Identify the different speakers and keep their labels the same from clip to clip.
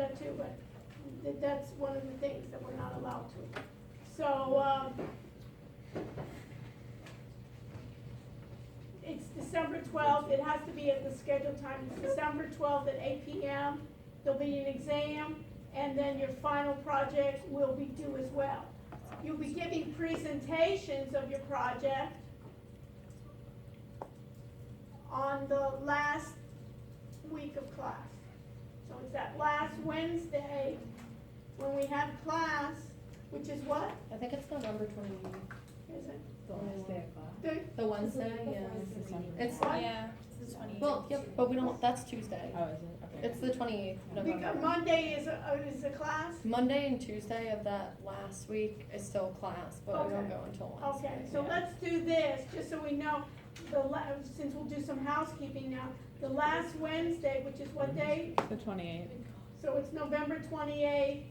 Speaker 1: that too, but that's one of the things that we're not allowed to. So, it's December 12th, it has to be at the scheduled time, it's December 12th at 8 p.m. There'll be an exam, and then your final project will be due as well. You'll be giving presentations of your project on the last week of class. So it's that last Wednesday when we have class, which is what?
Speaker 2: I think it's November 20.
Speaker 1: Is it?
Speaker 3: The last day of class.
Speaker 2: The Wednesday, yeah. It's,
Speaker 4: Yeah, it's the 28th.
Speaker 2: well, yep, but we don't, that's Tuesday.
Speaker 3: Oh, is it? Okay.
Speaker 2: It's the 28th of
Speaker 1: Because
Speaker 2: November.
Speaker 1: Monday is a class?
Speaker 2: Monday and Tuesday of that last week is still class, but we don't
Speaker 1: Okay.
Speaker 2: go until Wednesday.
Speaker 1: Okay, so
Speaker 2: yeah.
Speaker 1: let's do this, just so we know, since we'll do some housekeeping now. The last Wednesday, which is what day?
Speaker 3: The 28th.
Speaker 1: So it's November 28th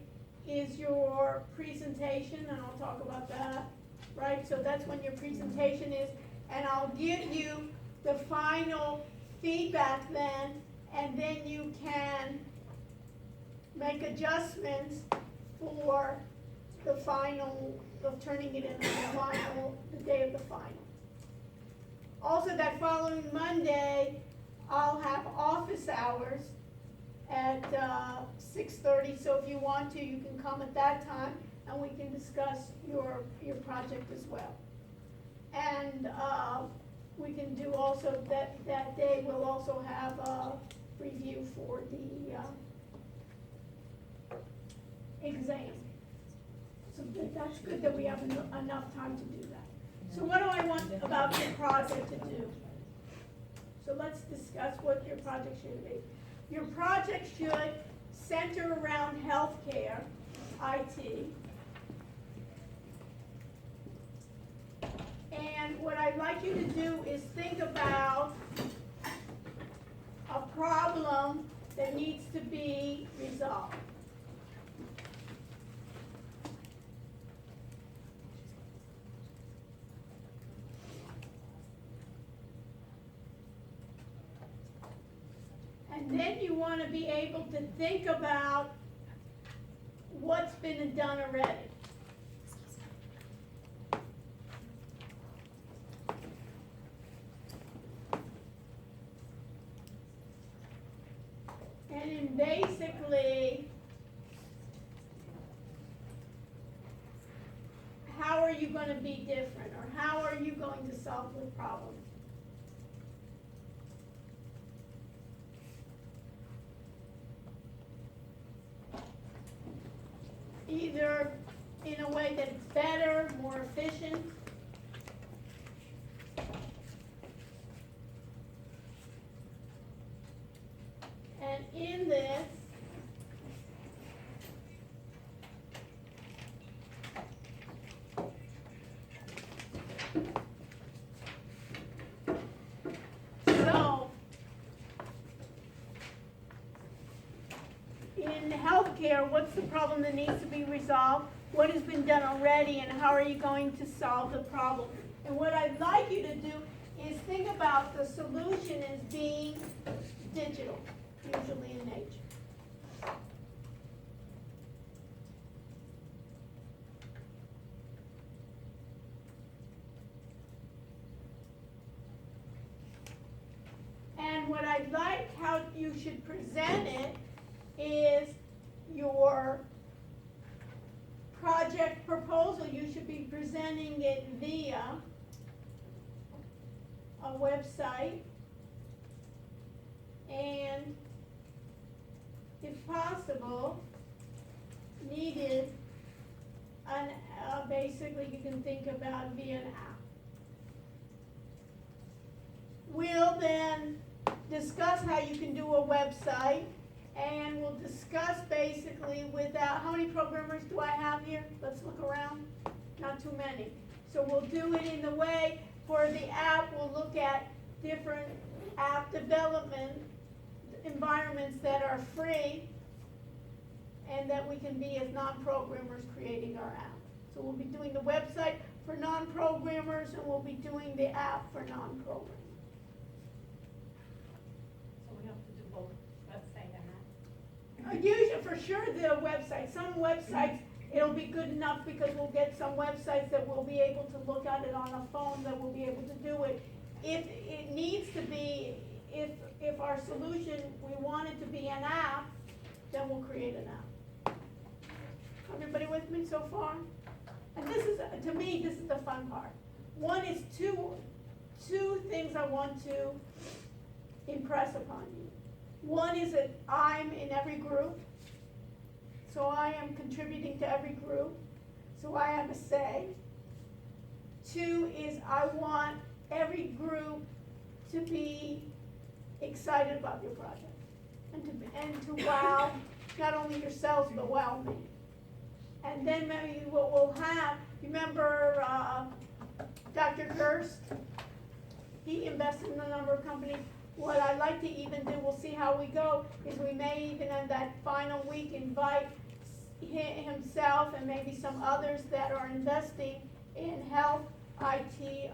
Speaker 1: is your presentation, and I'll talk about that, right? So that's when your presentation is, and I'll give you the final feedback then, and then you can make adjustments for the final, of turning it into the final, the day of the final. Also, that following Monday, I'll have office hours at 6:30, so if you want to, you can come at that time, and we can discuss your project as well. And we can do also, that day, we'll also have a review for the exam. So that's good that we have enough time to do that. So what do I want about your project to do? So let's discuss what your project should be. Your project should center around healthcare, IT. And what I'd like you to do is think about a problem that needs to be resolved. And then you want to be able to think about what's been done already. And then basically, how are you going to be different, or how are you going to solve the problem? Either in a way that it's better, more efficient. And in this, so, in healthcare, what's the problem that needs to be resolved? What has been done already, and how are you going to solve the problem? And what I'd like you to do is think about the solution as being digital, usually in nature. And what I'd like how you should present it is your project proposal. You should be presenting it via a website, and if possible, needed basically you can think about via an app. We'll then discuss how you can do a website, and we'll discuss basically without, how many programmers do I have here? Let's look around. Not too many. So we'll do it in the way, for the app, we'll look at different app development environments that are free, and that we can be as non-programmers creating our app. So we'll be doing the website for non-programmers, and we'll be doing the app for non-programmers.
Speaker 5: So we have to do both website and
Speaker 1: Usually, for sure, the website. Some websites, it'll be good enough because we'll get some websites that will be able to look at it on a phone, that will be able to do it. If it needs to be, if our solution, we want it to be an app, then we'll create an app. Everybody with me so far? And this is, to me, this is the fun part. One is two things I want to impress upon you. One is that I'm in every group, so I am contributing to every group, so I have a say. Two is I want every group to be excited about your project and to wow not only yourselves but wow me. And then maybe what we'll have, remember Dr. Gerst? He invested in a number of companies. What I'd like to even do, we'll see how we go, is we may even in that final week invite himself and maybe some others that are investing in health IT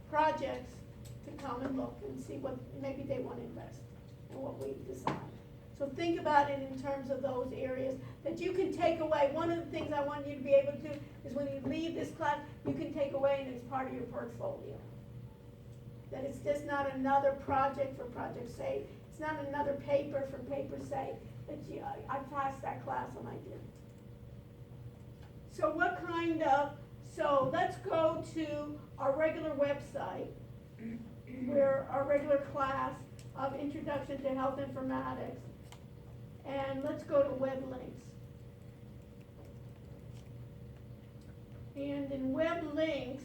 Speaker 1: projects to come and look and see what maybe they want to invest and what we decide. So think about it in terms of those areas that you can take away. One of the things I want you to be able to do is when you leave this class, you can take away and it's part of your portfolio. That it's just not another project for project's sake. It's not another paper for paper's sake. That I passed that class and I did. So so let's go to our regular website, where our regular class of Introduction to Health Informatics. And let's go to web links. And in web links,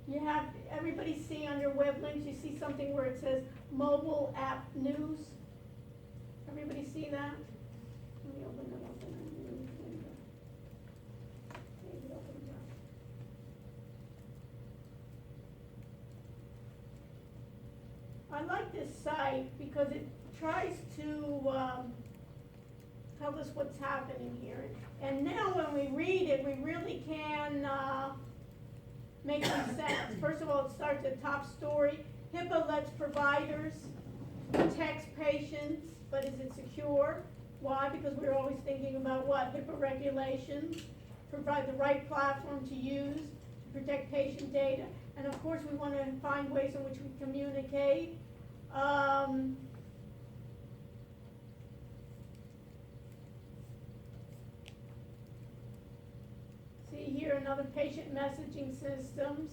Speaker 1: you have, everybody see under web links, you see something where it says mobile app news? Everybody see that? Let me open it up in a new window. Maybe it opens up. I like this site because it tries to tell us what's happening here. And now when we read it, we really can make some sense. First of all, it starts at top story. HIPAA lets providers text patients, but is it secure? Why? Because we're always thinking about what? HIPAA regulations, provide the right platform to use to protect patient data. And of course, we want to find ways in which we communicate. See here another patient messaging systems.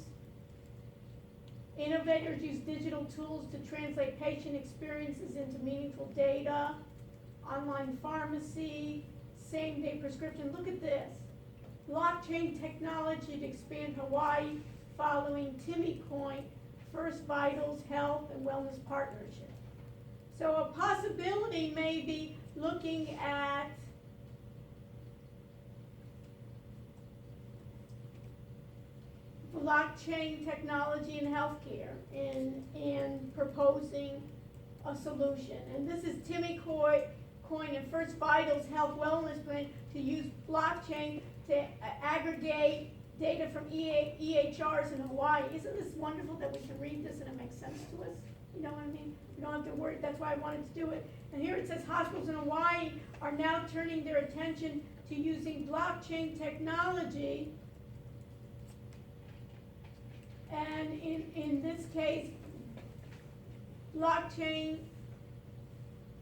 Speaker 1: Innovators use digital tools to translate patient experiences into meaningful data. Online pharmacy, same-day prescription. Look at this. Blockchain technology to expand Hawaii following TimmyCoin, First Vitals Health and Wellness Partnership. So a possibility may be looking at blockchain technology in healthcare and proposing a solution. And this is TimmyCoin and First Vitals Health Wellness Plan to use blockchain to aggregate data from EHRs in Hawaii. Isn't this wonderful that we can read this and it makes sense to us? You know what I mean? We don't have to worry. That's why I wanted to do it. And here it says hospitals in Hawaii are now turning their attention to using blockchain technology. And in this case, blockchain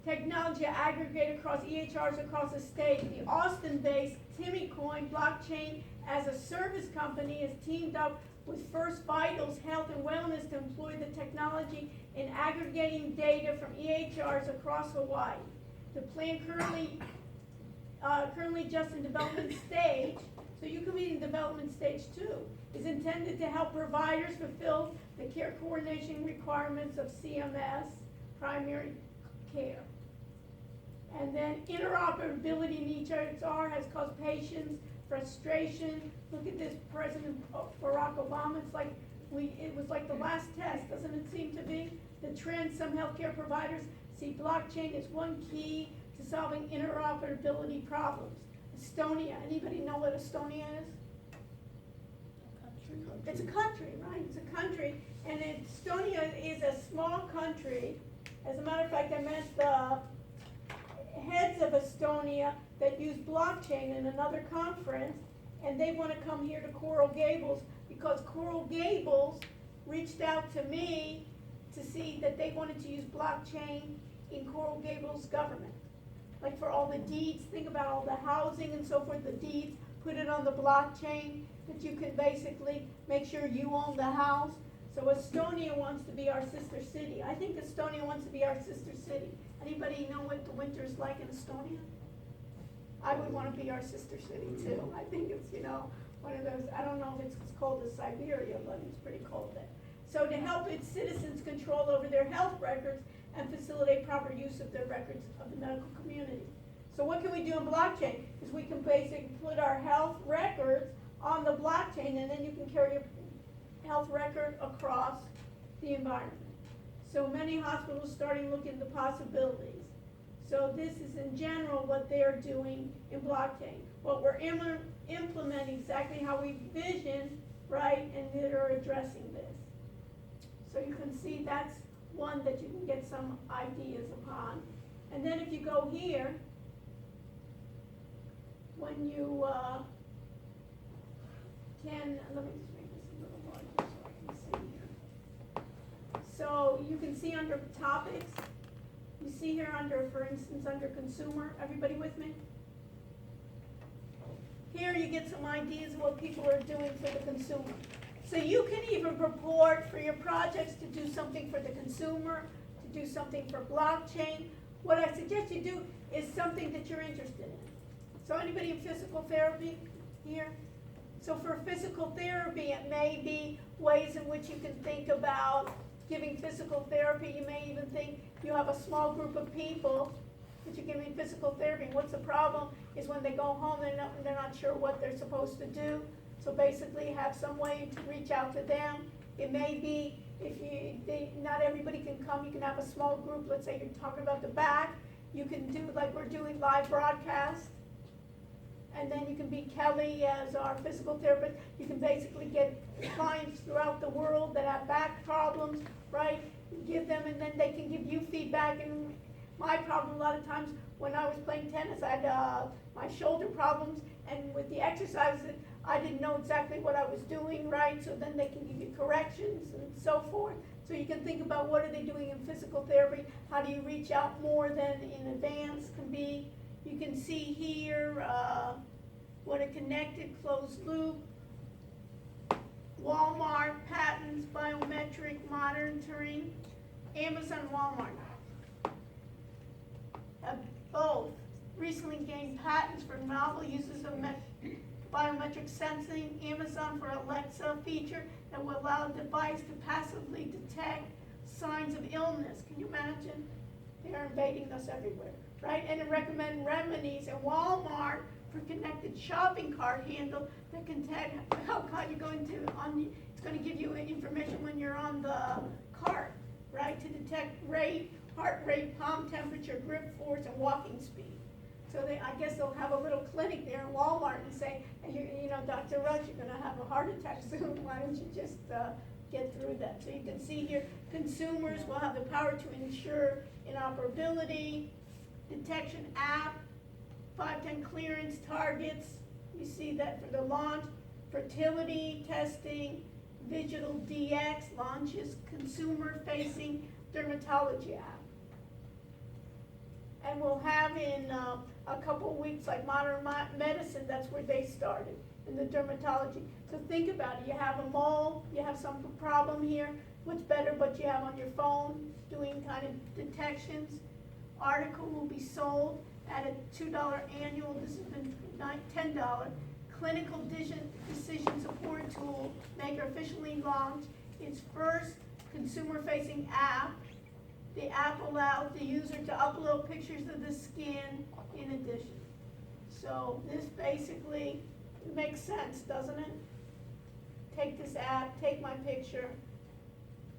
Speaker 1: technology aggregate across EHRs across the state. The Austin-based TimmyCoin blockchain as a service company has teamed up with First Vitals Health and Wellness to employ the technology in aggregating data from EHRs across Hawaii. The plan currently just in development stage, so you could be in development stage too, is intended to help providers fulfill the care coordination requirements of CMS, primary care. And then interoperability in EHR has caused patients frustration. Look at this, President Barack Obama, it was like the last test, doesn't it seem to be? The trend, some healthcare providers see blockchain as one key to solving interoperability problems. Estonia, anybody know what Estonia is? It's a country, right? It's a country, and Estonia is a small country As a matter of fact, I met the heads of Estonia that use blockchain in another conference, and they want to come here to Coral Gables because Coral Gables reached out to me to see that they wanted to use blockchain in Coral Gables government. Like for all the deeds, think about all the housing and so forth, the deeds, put it on the blockchain that you can basically make sure you own the house. So Estonia wants to be our sister city. I think Estonia wants to be our sister city. Anybody know what the winter's like in Estonia? I would want to be our sister city too. I think it's, one of those, I don't know if it's as cold as Siberia, but it's pretty cold there. So to help its citizens control over their health records and facilitate proper use of their records of the medical community. So what can we do in blockchain? Is we can basically put our health records on the blockchain, and then you can carry your health record across the environment. So many hospitals starting looking at the possibilities. So this is in general what they're doing in blockchain. What we're implementing exactly how we vision, right, and that are addressing this. So you can see that's one that you can get some ideas upon. And then if you go here, when you let me just make this a little larger so I can see here. So you can see under topics, you see here under, for instance, under consumer, everybody with me? Here you get some ideas of what people are doing for the consumer. So you can even purport for your projects to do something for the consumer, to do something for blockchain. What I suggest you do is something that you're interested in. So anybody in physical therapy here? So for physical therapy, it may be ways in which you can think about giving physical therapy. You may even think you have a small group of people that you're giving physical therapy. What's the problem is when they go home, they're not sure what they're supposed to do. So basically have some way to reach out to them. It may be not everybody can come, you can have a small group. Let's say you're talking about the back. You can do like we're doing live broadcast. And then you can be Kelly as our physical therapist. You can basically get clients throughout the world that have back problems, right? Give them, and then they can give you feedback. And my problem a lot of times when I was playing tennis, I had my shoulder problems, and with the exercises, I didn't know exactly what I was doing, right? So then they can give you corrections and so forth. So you can think about what are they doing in physical therapy? How do you reach out more than in advance can be? You can see here what a connected closed loop, Walmart, patents, biometric monitoring, Amazon, Walmart. Both recently gained patents for novel uses of biometric sensing, Amazon for Alexa feature that will allow the device to passively detect signs of illness. Can you imagine? They are invading us everywhere. Right, and to recommend remedies at Walmart for connected shopping cart handle that can tell how caught you're going to it's going to give you information when you're on the cart, right, to detect rate, heart rate, palm temperature, grip force, and walking speed. So I guess they'll have a little clinic there in Walmart and say, Dr. Rush, you're going to have a heart attack soon. Why don't you just get through that? So you can see here, consumers will have the power to ensure interoperability. Detection app, 510 clearance targets, you see that for the launch, fertility testing, Digital DX launches consumer-facing dermatology app. And we'll have in a couple of weeks, like modern medicine, that's where they started, in the dermatology. So think about it, you have a mole, you have some problem here, what's better but you have on your phone, doing kind of detections. Article will be sold at a $2 annual, this has been $10. Clinical decision support tool maker officially launched its first consumer-facing app. The app allows the user to upload pictures of the skin in addition. So this basically makes sense, doesn't it? Take this app, take my picture.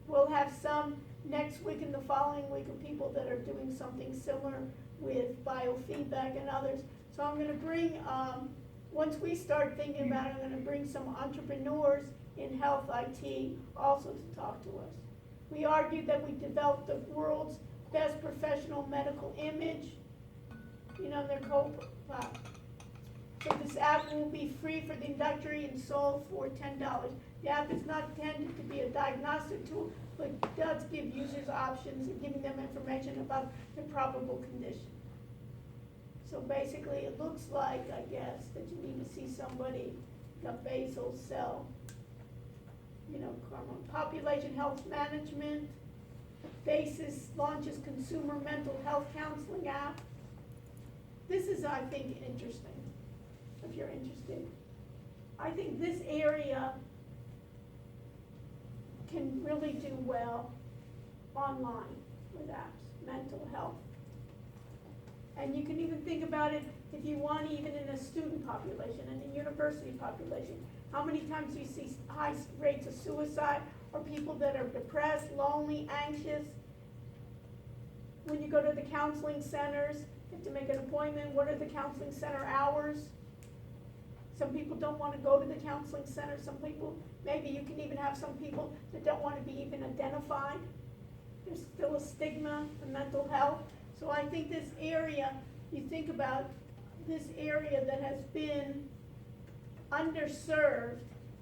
Speaker 1: We'll have some next week and the following week of people that are doing something similar with biofeedback and others. So I'm going to bring, once we start thinking about it, I'm going to bring some entrepreneurs in health IT also to talk to us. We argued that we developed the world's best professional medical image, you know, their so this app will be free for the introductory and sold for $10. The app is not intended to be a diagnostic tool, but does give users options and giving them information about their probable condition. So basically, it looks like, I guess, that you need to see somebody got basal cell, you know, population health management. BASIS launches consumer mental health counseling app. This is, I think, interesting, if you're interested. I think this area can really do well online with apps, mental health. And you can even think about it if you want, even in a student population and a university population. How many times do you see high rates of suicide or people that are depressed, lonely, anxious? When you go to the counseling centers, you have to make an appointment. What are the counseling center hours? Some people don't want to go to the counseling center. Some people, maybe you can even have some people that don't want to be even identified. There's still a stigma in mental health. So I think this area, you think about this area that has been underserved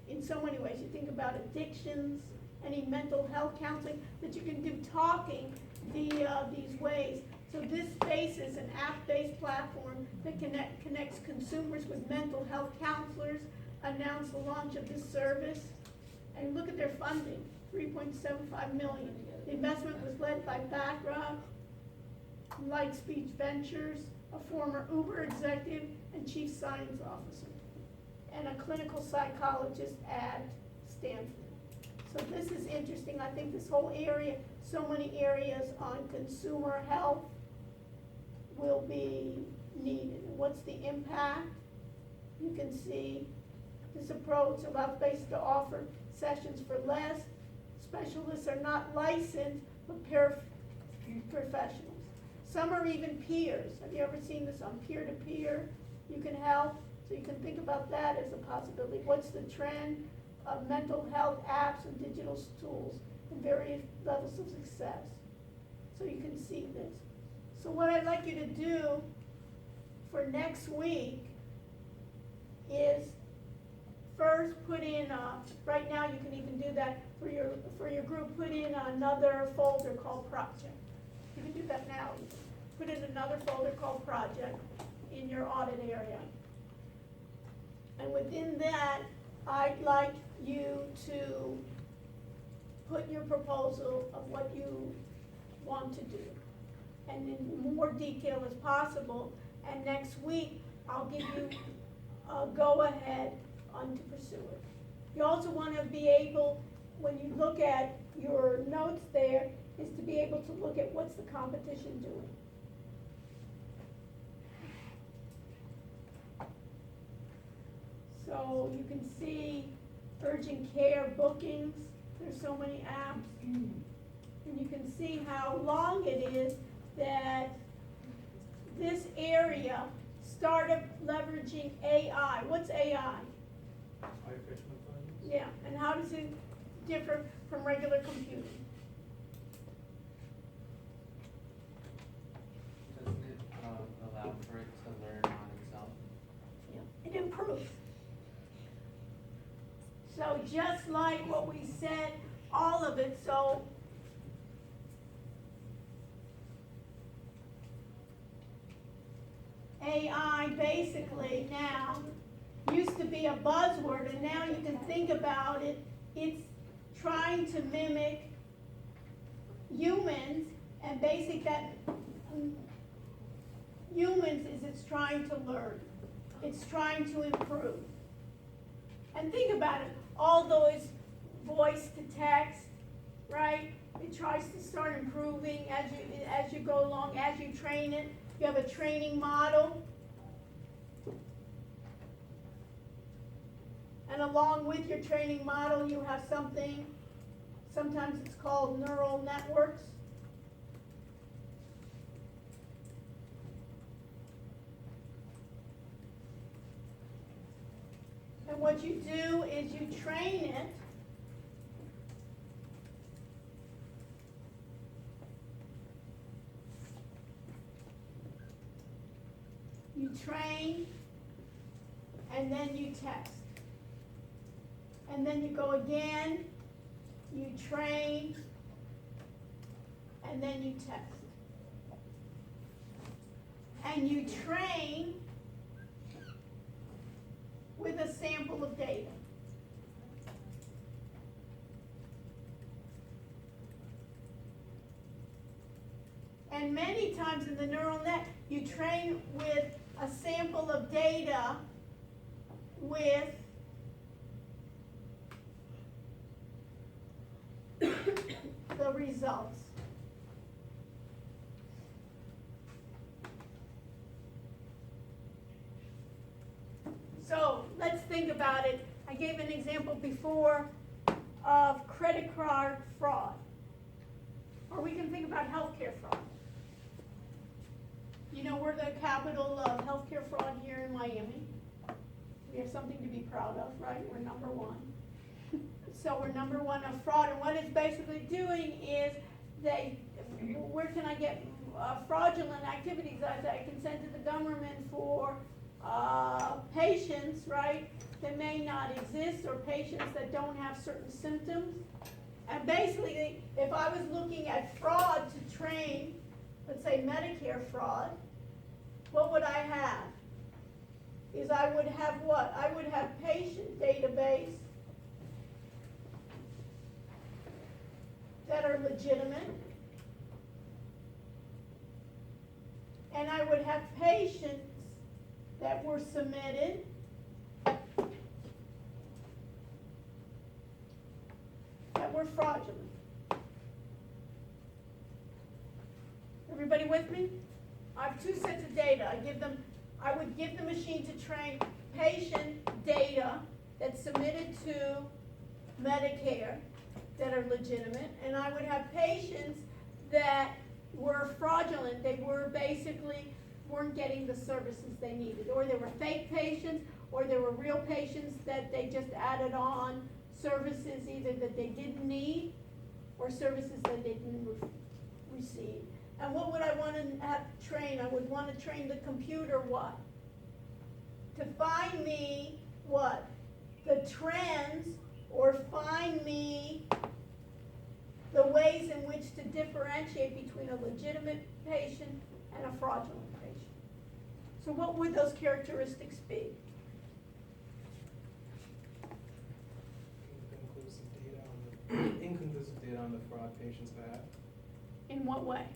Speaker 1: in so many ways. You think about addictions, any mental health counseling, that you can do talking these ways. So this space is an app-based platform that connects consumers with mental health counselors, announced the launch of this service, and look at their funding, $3.75 million. The investment was led by BlackRock, Lightspeed Ventures, a former Uber executive and chief science officer, and a clinical psychologist at Stanford. So this is interesting. I think this whole area, so many areas on consumer health will be needed. What's the impact? You can see this approach allows BASIS to offer sessions for less. Specialists are not licensed, but professionals. Some are even peers. Have you ever seen this on peer-to-peer? You can help, so you can think about that as a possibility. What's the trend of mental health apps and digital tools and various levels of success? So you can see this. So what I'd like you to do for next week is first put in, right now you can even do that for your group, put in another folder called project. You can do that now. Put in another folder called project in your audit area. And within that, I'd like you to put your proposal of what you want to do, and in more detail as possible. And next week, I'll give you a go-ahead on to pursue it. You also want to be able, when you look at your notes there, is to be able to look at what's the competition doing. So you can see urgent care bookings. There's so many apps. And you can see how long it is that this area started leveraging AI. What's AI?
Speaker 3: Artificial intelligence?
Speaker 1: Yeah, and how does it differ from regular computing?
Speaker 4: Doesn't it allow for it to learn on itself?
Speaker 1: Yeah, it improves. So just like what we said, all of it, so AI basically now used to be a buzzword, and now you can think about it, it's trying to mimic humans, and basic that humans is it's trying to learn. It's trying to improve. And think about it, all those voice to text, right? It tries to start improving as you go along, as you train it. You have a training model. And along with your training model, you have something, sometimes it's called neural networks. And what you do is you train it you train, and then you test. And then you go again, you train, and then you test. And you train with a sample of data. And many times in the neural net, you train with a sample of data with the results. So let's think about it. I gave an example before of credit card fraud. Or we can think about healthcare fraud. You know, we're the capital of healthcare fraud here in Miami. We have something to be proud of, right? We're number one. So we're number one of fraud, and what it's basically doing is where can I get fraudulent activities that I can send to the government for patients, right, that may not exist, or patients that don't have certain symptoms. And basically, if I was looking at fraud to train, let's say Medicare fraud, what would I have? Is I would have what? I would have patient database that are legitimate, and I would have patients that were submitted that were fraudulent. Everybody with me? I have two sets of data. I would give the machine to train patient data that's submitted to Medicare that are legitimate, and I would have patients that were fraudulent. They were basically weren't getting the services they needed, or they were fake patients, or they were real patients that they just added on services either that they didn't need or services that they didn't receive. And what would I want to have train? I would want to train the computer what? To find me what? The trends, or find me the ways in which to differentiate between a legitimate patient and a fraudulent patient. So what would those characteristics be?
Speaker 3: Inconclusive data on the fraud patient's behalf.
Speaker 1: In what way?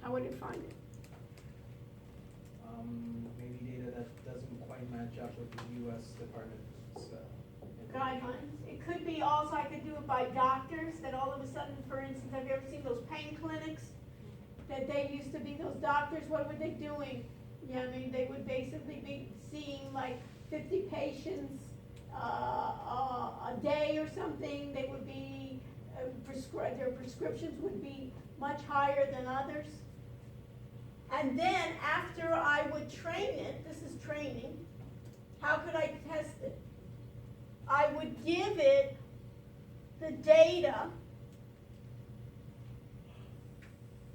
Speaker 1: How would it find it?
Speaker 3: Maybe data that doesn't quite match up with the U.S. Department's
Speaker 1: Guidelines. It could be also, I could do it by doctors, that all of a sudden, for instance, have you ever seen those pain clinics? That they used to be those doctors, what were they doing? Yeah, I mean, they would basically be seeing like 50 patients a day or something. They would be, their prescriptions would be much higher than others. And then after I would train it, this is training, how could I test it? I would give it the data,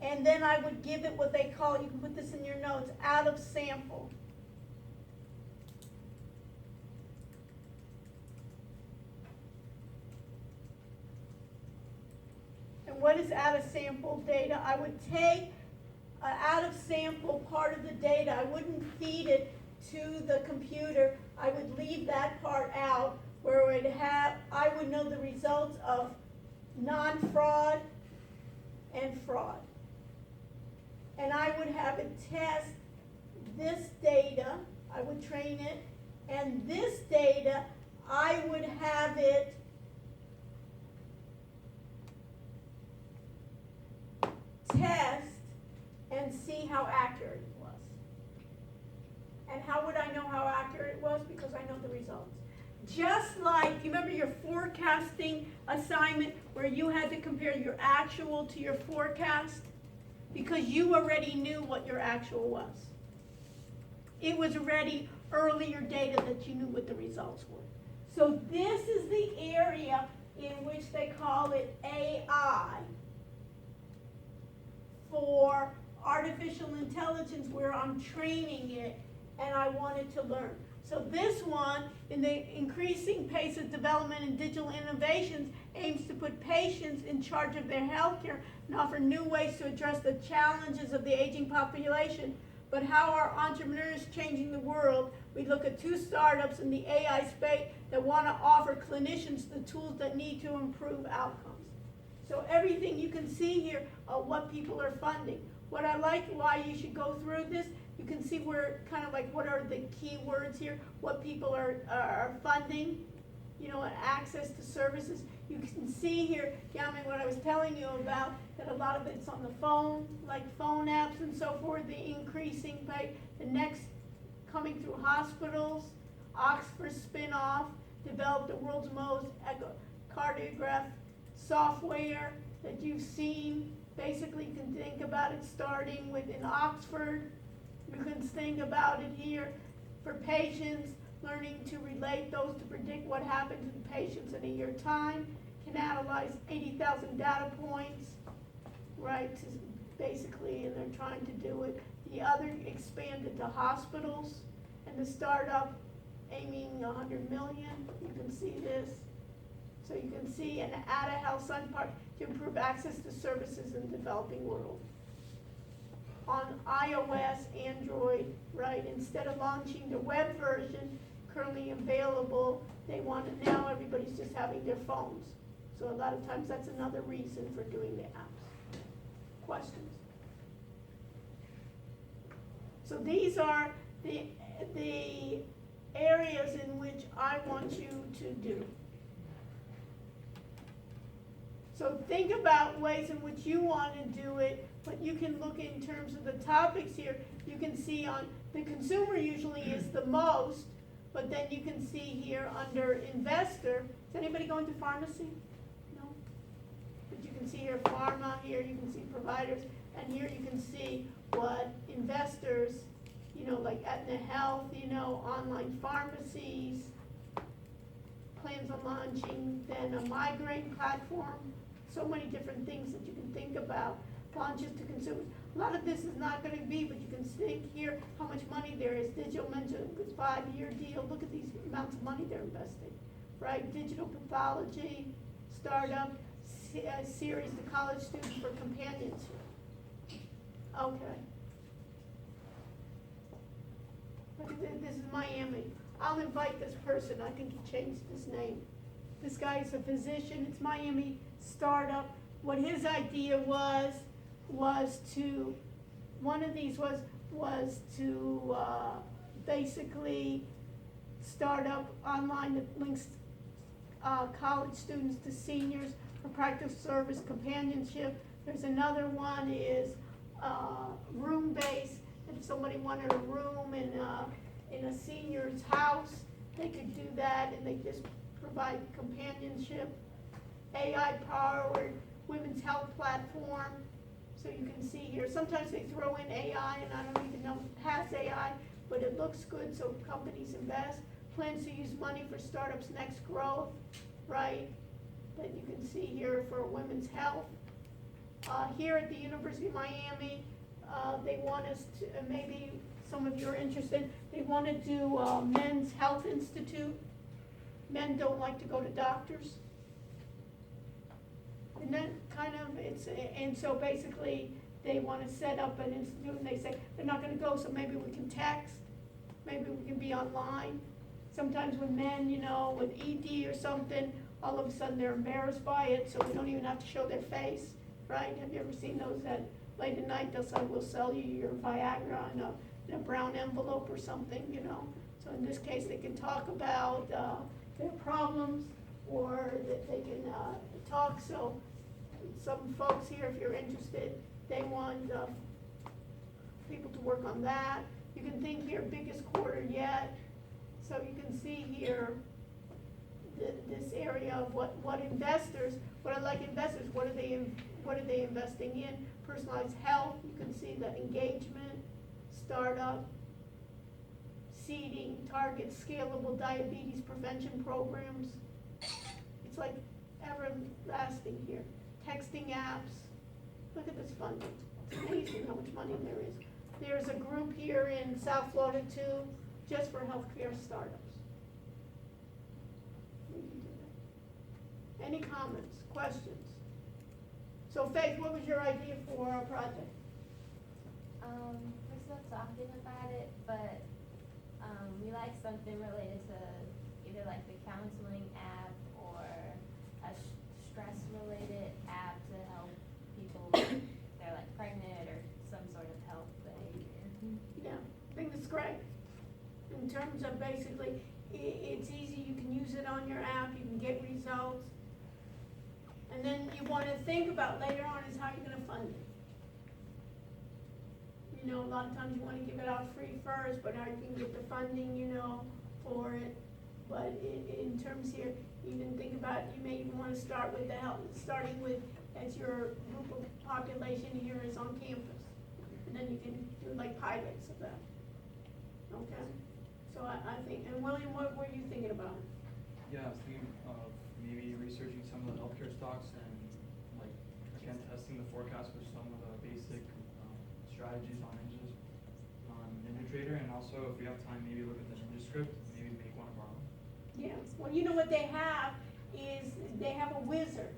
Speaker 1: and then I would give it what they call, you can put this in your notes, out of sample. And what is out of sample data? I would take out of sample part of the data. I wouldn't feed it to the computer. I would leave that part out, where I would know the results of non-fraud and fraud. And I would have it test this data, I would train it, and this data, I would have it test and see how accurate it was. And how would I know how accurate it was? Because I know the results. Just like, you remember your forecasting assignment where you had to compare your actual to your forecast? Because you already knew what your actual was. It was already earlier data that you knew what the results were. So this is the area in which they call it AI for artificial intelligence where I'm training it and I want it to learn. So this one, in the increasing pace of development in digital innovations, aims to put patients in charge of their healthcare and offer new ways to address the challenges of the aging population. But how are entrepreneurs changing the world? We look at 2 startups in the AI space that want to offer clinicians the tools that need to improve outcomes. So everything you can see here are what people are funding. What I like, why you should go through this, you can see where kind of like what are the key words here, what people are funding, you know, access to services. You can see here, Yami, what I was telling you about, that a lot of it's on the phone, like phone apps and so forth, the increasing pay. The next coming through hospitals, Oxford spin-off, developed the world's most echocardiograph software that you've seen. Basically, you can think about it starting with in Oxford. You can think about it here for patients, learning to relate those to predict what happened to the patients in a year time, can analyze 80,000 data points, right, basically, and they're trying to do it. The other expanded to hospitals, and the startup aiming 100 million, you can see this. So you can see an Ada Health Science Park to improve access to services in the developing world. On iOS, Android, right, instead of launching the web version currently available, they want it now, everybody's just having their phones. So a lot of times that's another reason for doing the apps. Questions? So these are the areas in which I want you to do. So think about ways in which you want to do it, but you can look in terms of the topics here. You can see on the consumer usually is the most, but then you can see here under investor. Is anybody going to pharmacy? No? But you can see here pharma, here you can see providers, and here you can see what investors, you know, like Aetna Health, you know, online pharmacies, plans on launching, then a migraine platform, so many different things that you can think about, launches to consumers. A lot of this is not going to be, but you can think here how much money there is. Digital mentioned with 5-year deal. Look at these amounts of money they're investing, right? Digital pathology, startup, series to college students for companionship. Okay. Look at this is Miami. I'll invite this person. I think he changed his name. This guy is a physician. It's Miami startup. What his idea was to, one of these was to basically start up online that links college students to seniors for practice service companionship. There's another one is room-based. If somebody wanted a room in a senior's house, they could do that, and they just provide companionship. AI-powered women's health platform. So you can see here, sometimes they throw in AI, and I don't even know if it has AI, but it looks good, so companies invest. Plans to use money for startups' next growth, right? That you can see here for women's health. Here at the University of Miami, they want us to, maybe some of you are interested, they want to do a Men's Health Institute. Men don't like to go to doctors. And then kind of, and so basically they want to set up an institute, and they say they're not going to go, so maybe we can text, maybe we can be online. Sometimes with men, you know, with ED or something, all of a sudden they're embarrassed by it, so we don't even have to show their face, right? Have you ever seen those that late at night they'll say, we'll sell you your Viagra in a brown envelope or something, you know? So in this case, they can talk about their problems, or that they can talk. So some folks here, if you're interested, they want people to work on that. You can think here, biggest quarter yet. So you can see here this area of what investors, what I like investors, what are they investing in? Personalized health, you can see the engagement, startup, seeding, target, scalable diabetes prevention programs. It's like everlasting here. Texting apps. Look at this funding. It's amazing how much money there is. There's a group here in South Florida too, just for healthcare startups. We can do that. Any comments, questions? So Faith, what was your idea for our project?
Speaker 5: We're still talking about it, but, we like something related to either like the counseling app or a stress-related app to help people when they're like pregnant or some sort of health behavior.
Speaker 1: Yeah, I think that's great. In terms of basically, it's easy, you can use it on your app, you can get results. And then you wanna think about later on is how you're gonna fund it. You know, a lot of times you wanna give it out free first, but how you can get the funding, you know, for it. But in terms here, even think about, you may even wanna start with the health, starting with, as your group of population here is on campus. And then you can do like pilots of that. Okay? So I think, and William, what were you thinking about?
Speaker 6: Yeah, I was thinking of maybe researching some of the healthcare stocks and like, again, testing the forecast with some of the basic strategies on NinjaTrader, and also if we have time, maybe look at the NinjaScript, maybe make one of our own.
Speaker 1: Yeah, well, you know what they have is, they have a wizard.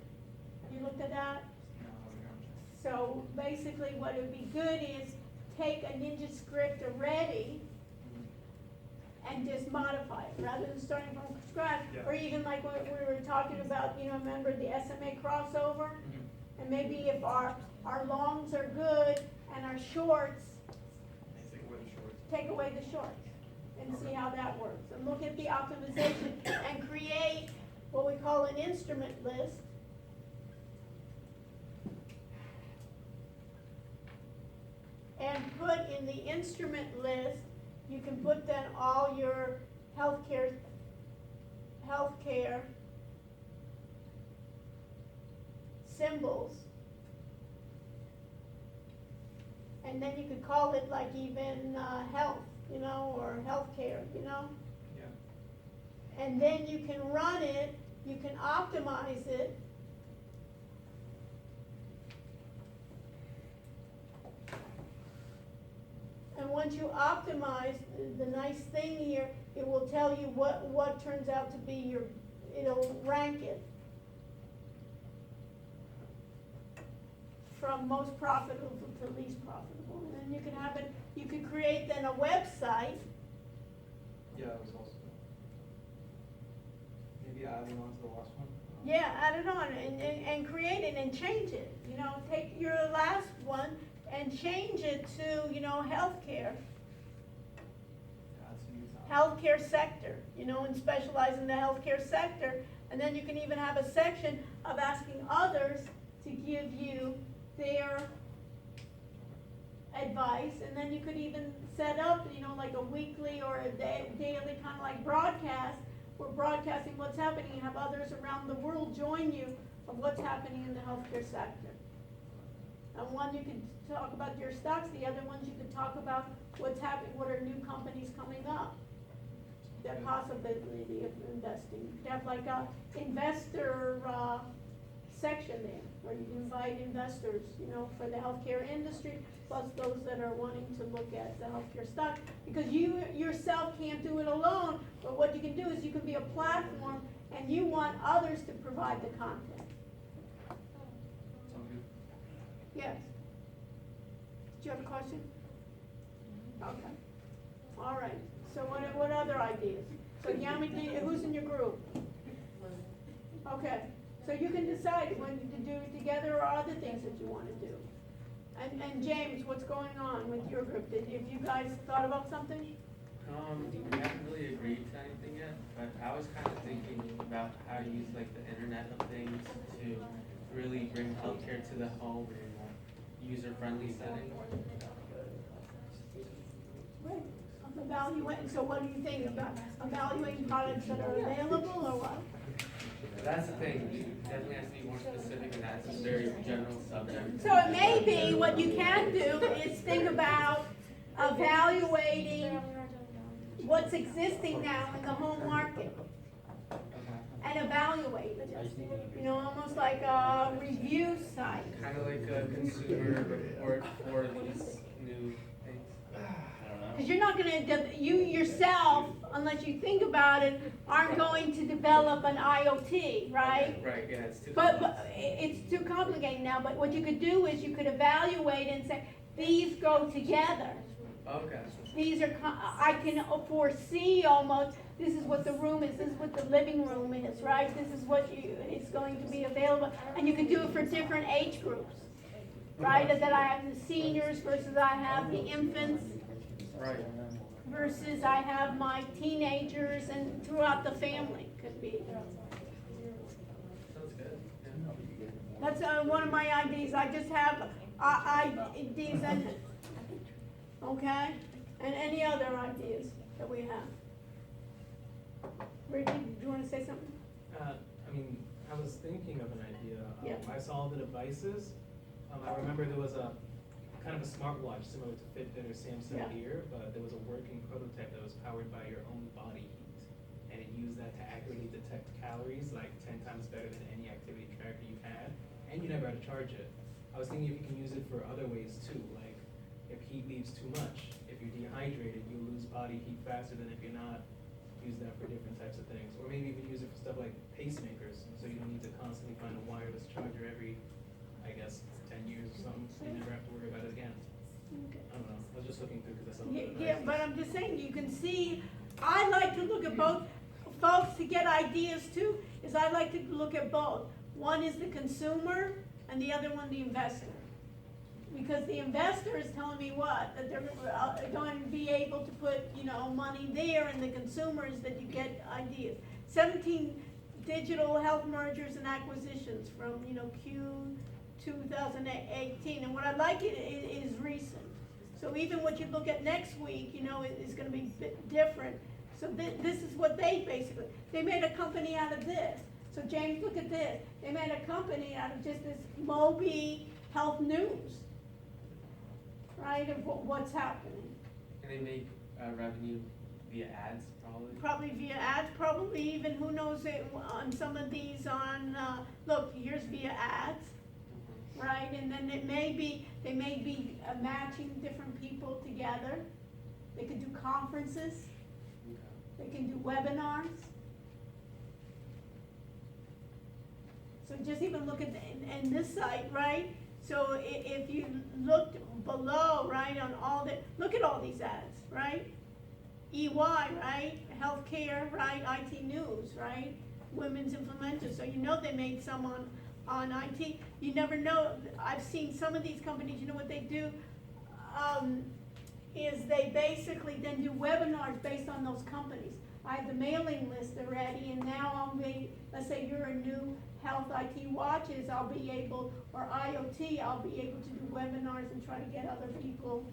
Speaker 1: You looked at that?
Speaker 6: You know, how we are.
Speaker 1: So basically what would be good is take a NinjaScript already and just modify it, rather than starting from scratch.
Speaker 6: Yeah.
Speaker 1: Or even like what we were talking about, you know, remember the SMA crossover? And maybe if our longs are good and our shorts,
Speaker 6: Take away the shorts.
Speaker 1: take away the shorts and see how that works. And look at the optimization and create what we call an instrument list. And put in the instrument list, you can put then all your healthcare symbols. And then you could call it like even health, you know, or healthcare, you know?
Speaker 6: Yeah.
Speaker 1: And then you can run it, you can optimize it. And once you optimize, the nice thing here, it will tell you what turns out to be your, it'll rank it from most profitable to least profitable. And then you can have it, you can create then a website.
Speaker 6: Yeah, it was also.
Speaker 3: Maybe adding on to the last one?
Speaker 1: Yeah, add it on and create it and change it. You know, take your last one and change it to, you know, healthcare,
Speaker 6: Add some new talent.
Speaker 1: healthcare sector, you know, and specialize in the healthcare sector. And then you can even have a section of asking others to give you their advice. And then you could even set up, you know, like a weekly or a daily kind of like broadcast. We're broadcasting what's happening and have others around the world join you of what's happening in the healthcare sector. And one, you could talk about your stocks, the other ones you could talk about what's happening, what are new companies coming up, the possibility of investing. You could have like a investor section there, where you can invite investors, you know, for the healthcare industry, plus those that are wanting to look at the healthcare stock. Because you yourself can't do it alone, but what you can do is you can be a platform, and you want others to provide the content.
Speaker 6: Sound good?
Speaker 1: Yes. Do you have a question? Okay. All right. So what other ideas? So Yami, who's in your group? Okay. So you can decide when to do it together or other things that you want to do. And James, what's going on with your group? Have you guys thought about something?
Speaker 4: We haven't really agreed to anything yet, but I was kind of thinking about how to use like the Internet of Things to really bring healthcare to the home in a user-friendly setting.
Speaker 1: Right. Evaluating, so what do you think about evaluating products that are available or what?
Speaker 4: That's the thing, it definitely has to be more specific, and that's a very general subject.
Speaker 1: So it may be, what you can do is think about evaluating what's existing now in the home market.
Speaker 4: Okay.
Speaker 1: and evaluate. You know, almost like a review site.
Speaker 4: Kind of like a consumer report for these new things.
Speaker 1: Because you're not gonna, you yourself, unless you think about it, aren't going to develop an IoT, right?
Speaker 4: Right, yeah, it's too.
Speaker 1: But it's too complicated now, but what you could do is you could evaluate and say, these go together.
Speaker 4: Okay.
Speaker 1: These are, I can foresee almost, this is what the room is, this is what the living room is, right? This is what is going to be available, and you can do it for different age groups, right? That I have the seniors versus I have the infants.
Speaker 4: Right.
Speaker 1: Versus I have my teenagers and throughout the family could be.
Speaker 4: Sounds good. Yeah.
Speaker 1: That's one of my ideas. I just have ideas and, okay? And any other ideas that we have? Ricky, do you want to say something?
Speaker 3: I mean, I was thinking of an idea.
Speaker 1: Yeah.
Speaker 3: I saw the devices. I remember there was a kind of a smartwatch similar to Fitbit or Samsung
Speaker 1: Yeah.
Speaker 3: Gear, but there was a working prototype that was powered by your own body heat. And it used that to accurately detect calories, like 10 times better than any activity tracker you've had. And you never had to charge it. I was thinking if you can use it for other ways too, like if heat leaves too much, if you're dehydrated, you lose body heat faster than if you're not. Use that for different types of things. Or maybe even use it for stuff like pacemakers, so you don't need to constantly find a wireless charger every, I guess, 10 years or something, so you never have to worry about it again. I don't know, I was just looking through because I saw the
Speaker 1: Yeah, but I'm just saying, you can see, I like to look at both, folks, to get ideas too, is I like to look at both. One is the consumer, and the other one the investor. Because the investor is telling me what, that they're going to be able to put, you know, money there, and the consumer is that you get ideas. 17 digital health mergers and acquisitions from, you know, Q 2018, and what I like it is recent. So even what you look at next week, you know, is gonna be a bit different. So this is what they basically, they made a company out of this. So James, look at this. They made a company out of just this Moby Health News, right, of what's happening.
Speaker 4: And they make revenue via ads, probably.
Speaker 1: Probably via ads, probably even, who knows, on some of these on, look, here's via ads. Right, and then they may be matching different people together. They could do conferences,
Speaker 4: Okay.
Speaker 1: they can do webinars. So just even look at, and this site, right? So if you looked below, right, on all the, look at all these ads, right? EY, right, healthcare, right, IT news, right, women's implementers, so you know they made some on IT. You never know, I've seen some of these companies, you know what they do? Is they basically then do webinars based on those companies. I have the mailing list already, and now I'll be, let's say you're a new health IT watches, I'll be able, or IoT, I'll be able to do webinars and try to get other people.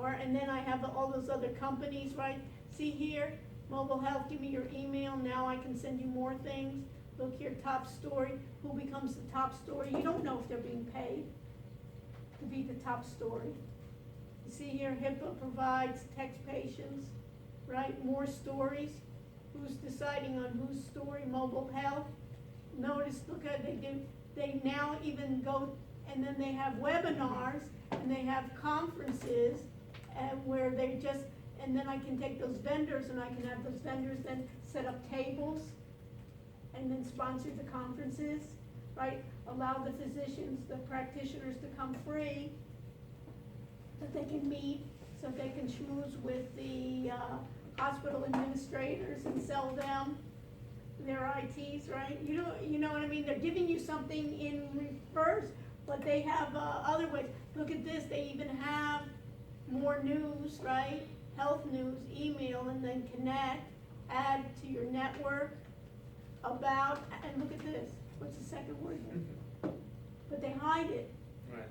Speaker 1: And then I have all those other companies, right? See here, mobile health, give me your email, now I can send you more things. Look here, top story, who becomes the top story? You don't know if they're being paid to be the top story. You see here, HIPAA provides text patients, right? More stories. Who's deciding on whose story? Mobile health. Notice, look at they now even go, and then they have webinars, and they have conferences, and where they just, and then I can take those vendors, and I can have those vendors then set up tables, and then sponsor the conferences, right? Allow the physicians, the practitioners to come free, that they can meet, so they can schmooze with the hospital administrators and sell them their ITs, right? You know what I mean? They're giving you something in reverse, but they have other ways. Look at this, they even have more news, right? Health news, email, and then connect, add to your network, about, and look at this, what's the second word here? But they hide it.
Speaker 4: Right.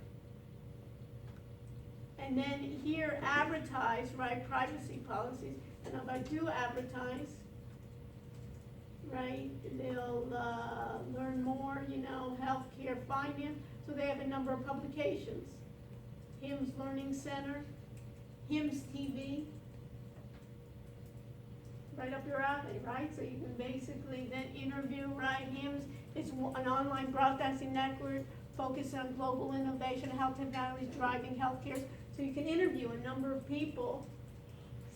Speaker 1: And then here, advertise, right, privacy policies, and if I do advertise, right, they'll learn more, you know, healthcare, finance, so they have a number of publications. HIMSS Learning Center, HIMSS TV, right up your alley, right? So you can basically then interview, right? HIMSS is an online broadcasting network focused on global innovation, health technologies driving healthcare. So you can interview a number of people,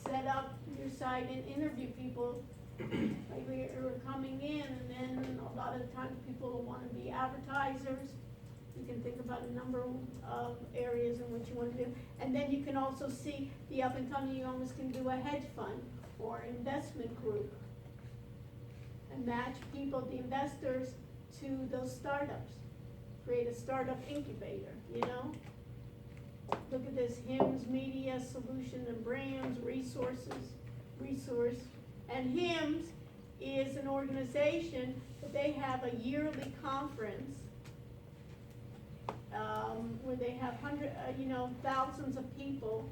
Speaker 1: set up your site and interview people. Like we're coming in, and then a lot of times people will want to be advertisers. You can think about a number of areas in which you want to do. And then you can also see the up and coming, you almost can do a hedge fund or investment group and match people, the investors, to those startups. Create a startup incubator, you know? Look at this, HIMSS Media Solution and Brands Resource. And HIMSS is an organization that they have a yearly conference where they have thousands of people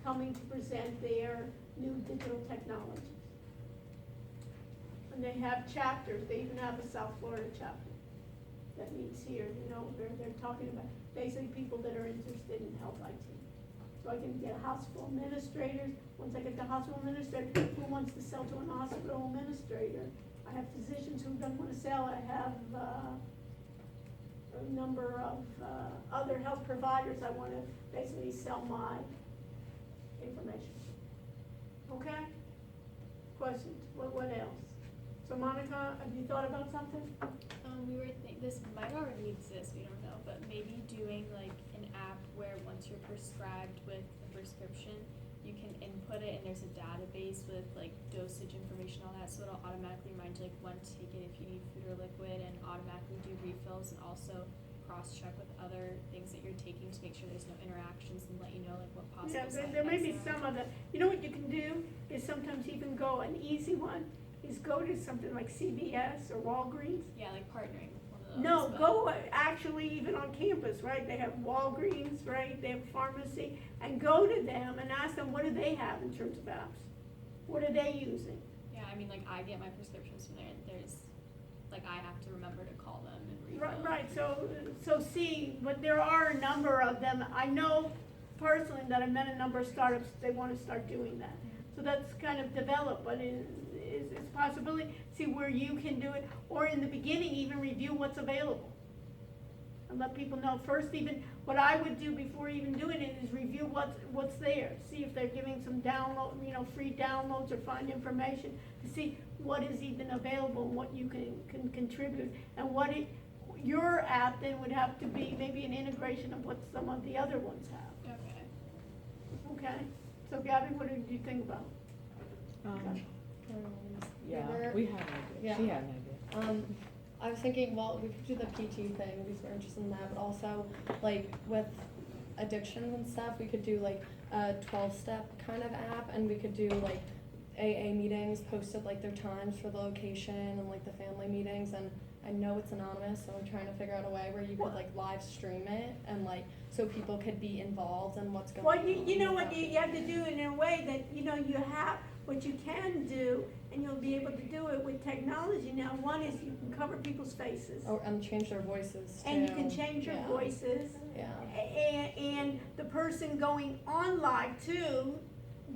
Speaker 1: coming to present their new digital technologies. And they have chapters, they even have a South Florida chapter that meets here, you know, they're talking about basically people that are interested in health IT. So I can get hospital administrators, once I get the hospital administrator, who wants to sell to an hospital administrator? I have physicians who don't want to sell, I have a number of other health providers I want to basically sell my information. Okay? Questions? What else? So Monica, have you thought about something?
Speaker 2: We were this might already exist, we don't know, but maybe doing like an app where once you're prescribed with a prescription, you can input it and there's a database with like dosage information, all that, so it'll automatically remind you like when to take it if you need food or liquid, and automatically do refills, and also cross-check with other things that you're taking to make sure there's no interactions, and let you know like what possible side
Speaker 1: There may be
Speaker 2: effects there
Speaker 1: some
Speaker 2: are.
Speaker 1: of that. You know what you can do is sometimes even go, an easy one is go to something like CVS or Walgreens.
Speaker 2: Yeah, like partnering with one of those.
Speaker 1: No,
Speaker 2: but-
Speaker 1: go actually even on campus, right? They have Walgreens, right? They have pharmacy, and go to them and ask them, what do they have in terms of apps? What are they using?
Speaker 2: Yeah, I mean, like, I get my prescriptions from there, and there's, like, I have to remember to call them and refill.
Speaker 1: Right, so see, but there are a number of them. I know personally that I've met a number of startups, they want to start doing that. So that's kind of developed, but it's a possibility, see where you can do it, or in the beginning, even review what's available. And let people know first, even, what I would do before even doing it is review what's there. See if they're giving some download, free downloads, or find information to see what is even available and what you can contribute. And your app then would have to be maybe an integration of what some of the other ones have.
Speaker 2: Okay.
Speaker 1: Okay? So Gabby, what did you think about? Okay.
Speaker 7: Yeah,
Speaker 2: Remember-
Speaker 7: we had an idea.
Speaker 2: Yeah.
Speaker 7: She had an idea.
Speaker 2: I was thinking, well, we could do the PT thing because we're interested in that, but also, like, with addictions and stuff, we could do, like, a 12-step kind of app, and we could do, like, AA meetings, posted, like, their times for the location and, like, the family meetings, and I know it's anonymous, so I'm trying to figure out a way where you could, like, live stream it, and, like, so people could be involved in what's going on.
Speaker 1: Well, you know what,
Speaker 2: without
Speaker 1: you have to do it in a way that, you have, what you can do, and you'll be able to do it with technology now. One is you can cover people's faces,
Speaker 2: Oh, and change their voices, too.
Speaker 1: and you can change your
Speaker 2: Yeah.
Speaker 1: voices,
Speaker 2: Yeah.
Speaker 1: and the person going on live too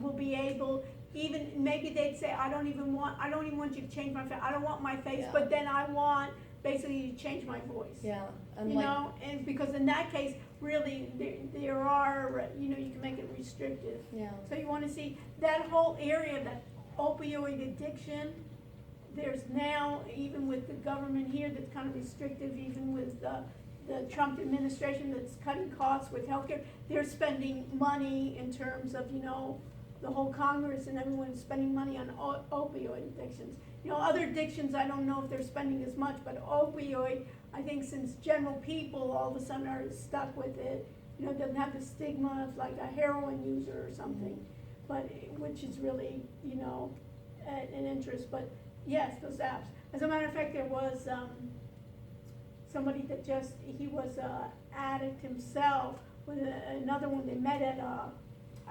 Speaker 1: will be able, even, maybe they'd say, I don't even want you to change my face, I don't want my face,
Speaker 2: Yeah.
Speaker 1: but then I want basically you to change my voice.
Speaker 2: Yeah, and
Speaker 1: You
Speaker 2: like,
Speaker 1: know, and because in that case, really, there are, you can make it restrictive.
Speaker 2: yeah,
Speaker 1: So you wanna see that whole area, that opioid addiction, there's now, even with the government here, that's kind of restrictive, even with the Trump administration that's cutting costs with healthcare, they're spending money in terms of, the whole Congress and everyone's spending money on opioid addictions. Other addictions, I don't know if they're spending as much, but opioid, I think since general people all of a sudden are stuck with it, doesn't have the stigma of like a heroin user or something, but, which is really, an interest, but yes, those apps. As a matter of fact, there was, somebody that he was a addict himself with another one, they met at a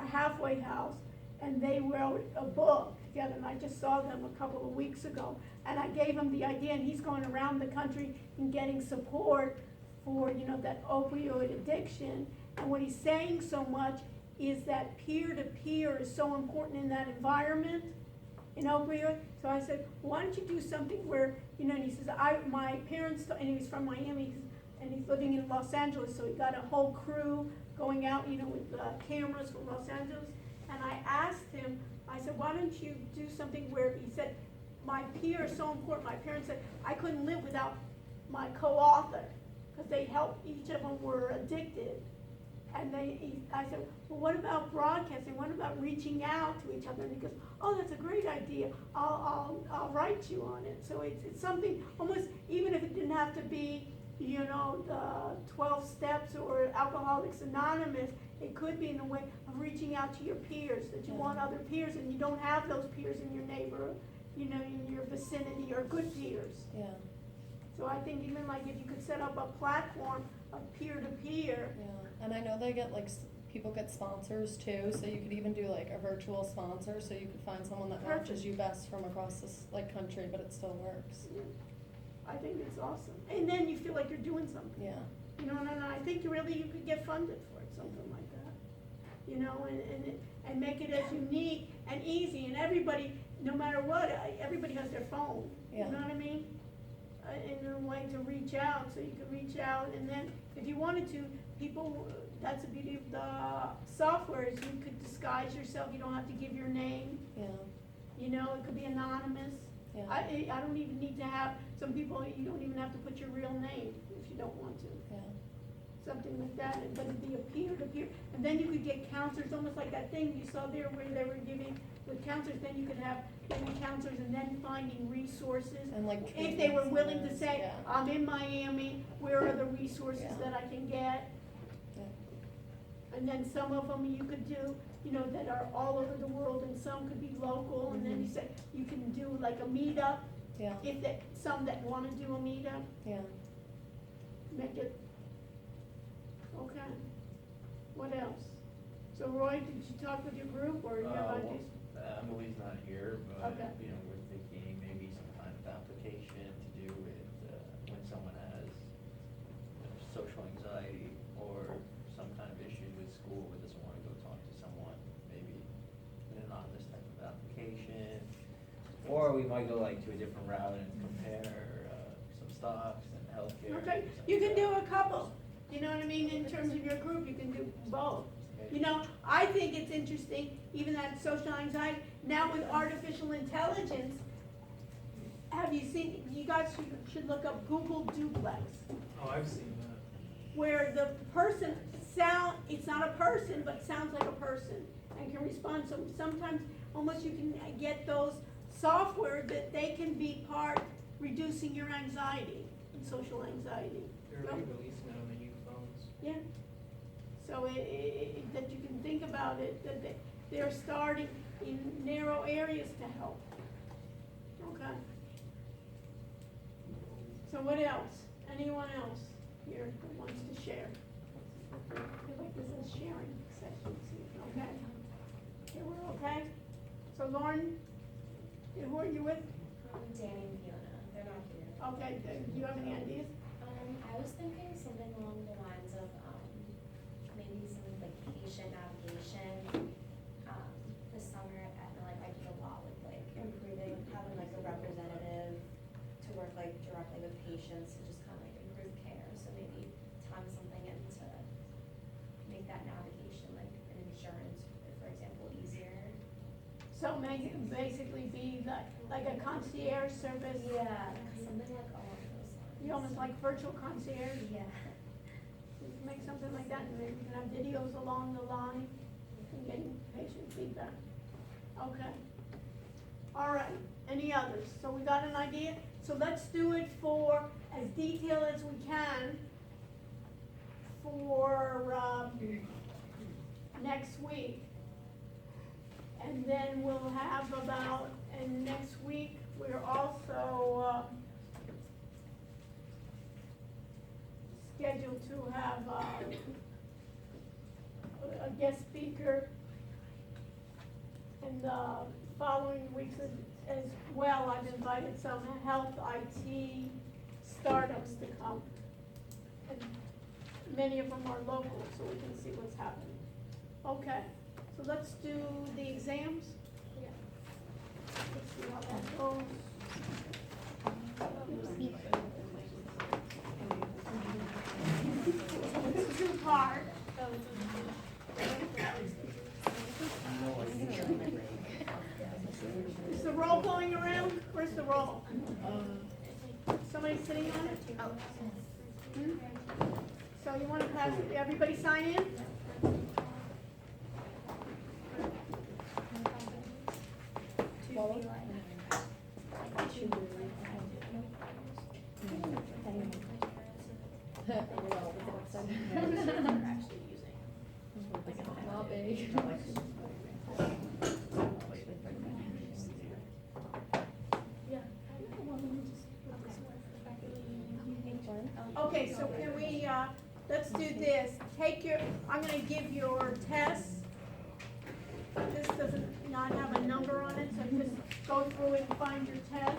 Speaker 1: halfway house, and they wrote a book together, and I just saw them a couple of weeks ago, and I gave him the idea, and he's going around the country and getting support for, that opioid addiction, and what he's saying so much is that peer-to-peer is so important in that environment, in Oakville. So I said, why don't you do something where, and he says, my parents, and he was from Miami, and he's living in Los Angeles, so he got a whole crew going out, with cameras from Los Angeles. And I asked him, I said, why don't you do something where, he said, my peer is so important. My parents said, I couldn't live without my co-author, because they helped, each of them were addicted. And I said, well, what about broadcasting? What about reaching out to each other? And he goes, oh, that's a great idea. I'll write you on it. So it's something, almost, even if it didn't have to be, the 12 steps or Alcoholics Anonymous, it could be in a way of reaching out to your peers, that you want other peers, and you don't have those peers in your neighborhood, in your vicinity, or good peers.
Speaker 7: Yeah,
Speaker 1: So I think even like if you could set up a platform of peer-to-peer.
Speaker 7: yeah, and I know they get people get sponsors too, so you could even do like a virtual sponsor, so you could find someone that
Speaker 1: Perfect.
Speaker 7: matches you best from across this country, but it still works.
Speaker 1: I think it's awesome. And then you feel like you're doing something.
Speaker 7: Yeah,
Speaker 1: And I think you could get funded for it, something like that. And make it as unique and easy, and everybody, no matter what, everybody has their phone.
Speaker 7: Yeah.
Speaker 1: You know what I mean? In a way to reach out, so you can reach out, and then if you wanted to, people, that's the beauty of the software, is you could disguise yourself, you don't have to give your name,
Speaker 7: yeah,
Speaker 1: it could be anonymous.
Speaker 7: yeah.
Speaker 1: I don't even need to have, some people, you don't even have to put your real name if you don't want to.
Speaker 7: Yeah.
Speaker 1: Something like that, but it'd be a peer-to-peer, and then you could get counselors, almost like that thing you saw there where they were giving with counselors, then you could have maybe counselors and then finding resources.
Speaker 7: And like
Speaker 1: If they were
Speaker 7: treatment
Speaker 1: willing to
Speaker 7: centers,
Speaker 1: say,
Speaker 7: yeah.
Speaker 1: I'm in Miami, where are the resources
Speaker 7: Yeah.
Speaker 1: that I can get?
Speaker 7: Yeah.
Speaker 1: And then some of them you could do, that are all over the world, and some could be local, and then you say, you can do like a meetup,
Speaker 7: Yeah,
Speaker 1: some that wanna do a meetup,
Speaker 7: yeah.
Speaker 1: make it, okay. What else? So Roy, did you talk with your group, or you have ideas?
Speaker 8: Emily's not here, but,
Speaker 1: Okay.
Speaker 8: We're thinking maybe some kind of application to do with, when someone has social anxiety or some kind of issue with school and doesn't wanna go talk to someone, maybe an anonymous type of application. Or we might go to a different route and compare, some stocks and healthcare.
Speaker 1: Okay,
Speaker 8: and
Speaker 1: you can
Speaker 8: something
Speaker 1: do
Speaker 8: like
Speaker 1: a couple, you know what I mean, in terms of your group, you can do both. I think it's interesting, even that social anxiety, now with artificial intelligence, have you seen, you guys should look up Google Duplex,
Speaker 3: Oh, I've seen that.
Speaker 1: where the person it's not a person, but sounds like a person, and can respond, so sometimes almost you can get those software that they can be part reducing your anxiety and social anxiety.
Speaker 3: They're already releasing it on the new phones.
Speaker 1: Yeah. So that you can think about it, that they're starting in narrow areas to help. Okay. So what else? Anyone else here that wants to share? I feel like this is sharing session, okay? Okay, we're okay? So Lauren, who are you with?
Speaker 9: Danny and Fiona, they're not here.
Speaker 1: Okay, do you have any ideas?
Speaker 9: I was thinking something along the lines of, maybe some like patient navigation. This summer at Miller, I did a lot with improving, having a representative to work directly with patients to just kind of improve care. So maybe time something in to make that navigation, an insurance, for example, easier.
Speaker 1: So make it basically be like a concierge service?
Speaker 9: Yeah, something along those lines.
Speaker 1: You almost like virtual concierge?
Speaker 9: Yeah.
Speaker 1: You can make something like that, and maybe you can have videos along the line and getting patient feedback. Okay. All right, any others? So we got an idea? So let's do it for as detailed as we can for, next week. And then we'll have and next week, we're also, scheduled to have, a guest speaker. And the following weeks as well, I've invited some health IT startups to come. And many of them are local, so we can see what's happening. Okay, so let's do the exams.
Speaker 9: Yeah.
Speaker 1: Let's Emily sitting on it? Hmm? So you wanna pass, everybody sign in?
Speaker 7: Not big.
Speaker 1: Okay, so can we, let's do this, take your, I'm gonna give your tests. This doesn't not have a number on it, so just go through it and find your test.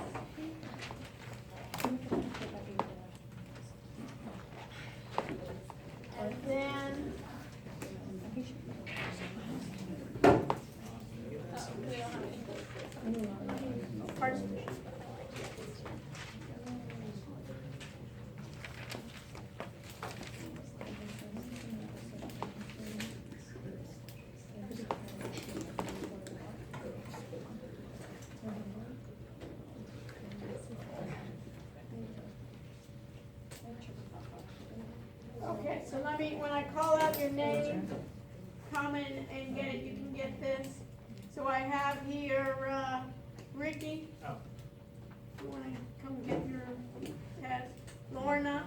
Speaker 1: And then, pardon? Okay, so let me, when I call out your name, come in and get it, you can get this. So I have here, Ricky.
Speaker 3: Oh.
Speaker 1: You wanna come get your test? Lorna?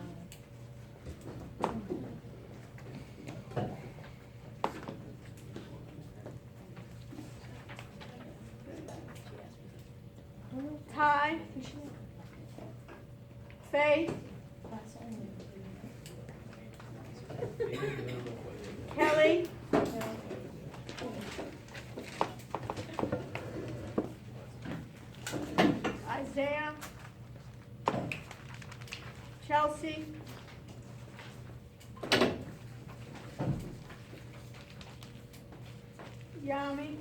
Speaker 1: Ty? Faith? Kelly? Isaiah? Chelsea? Yami?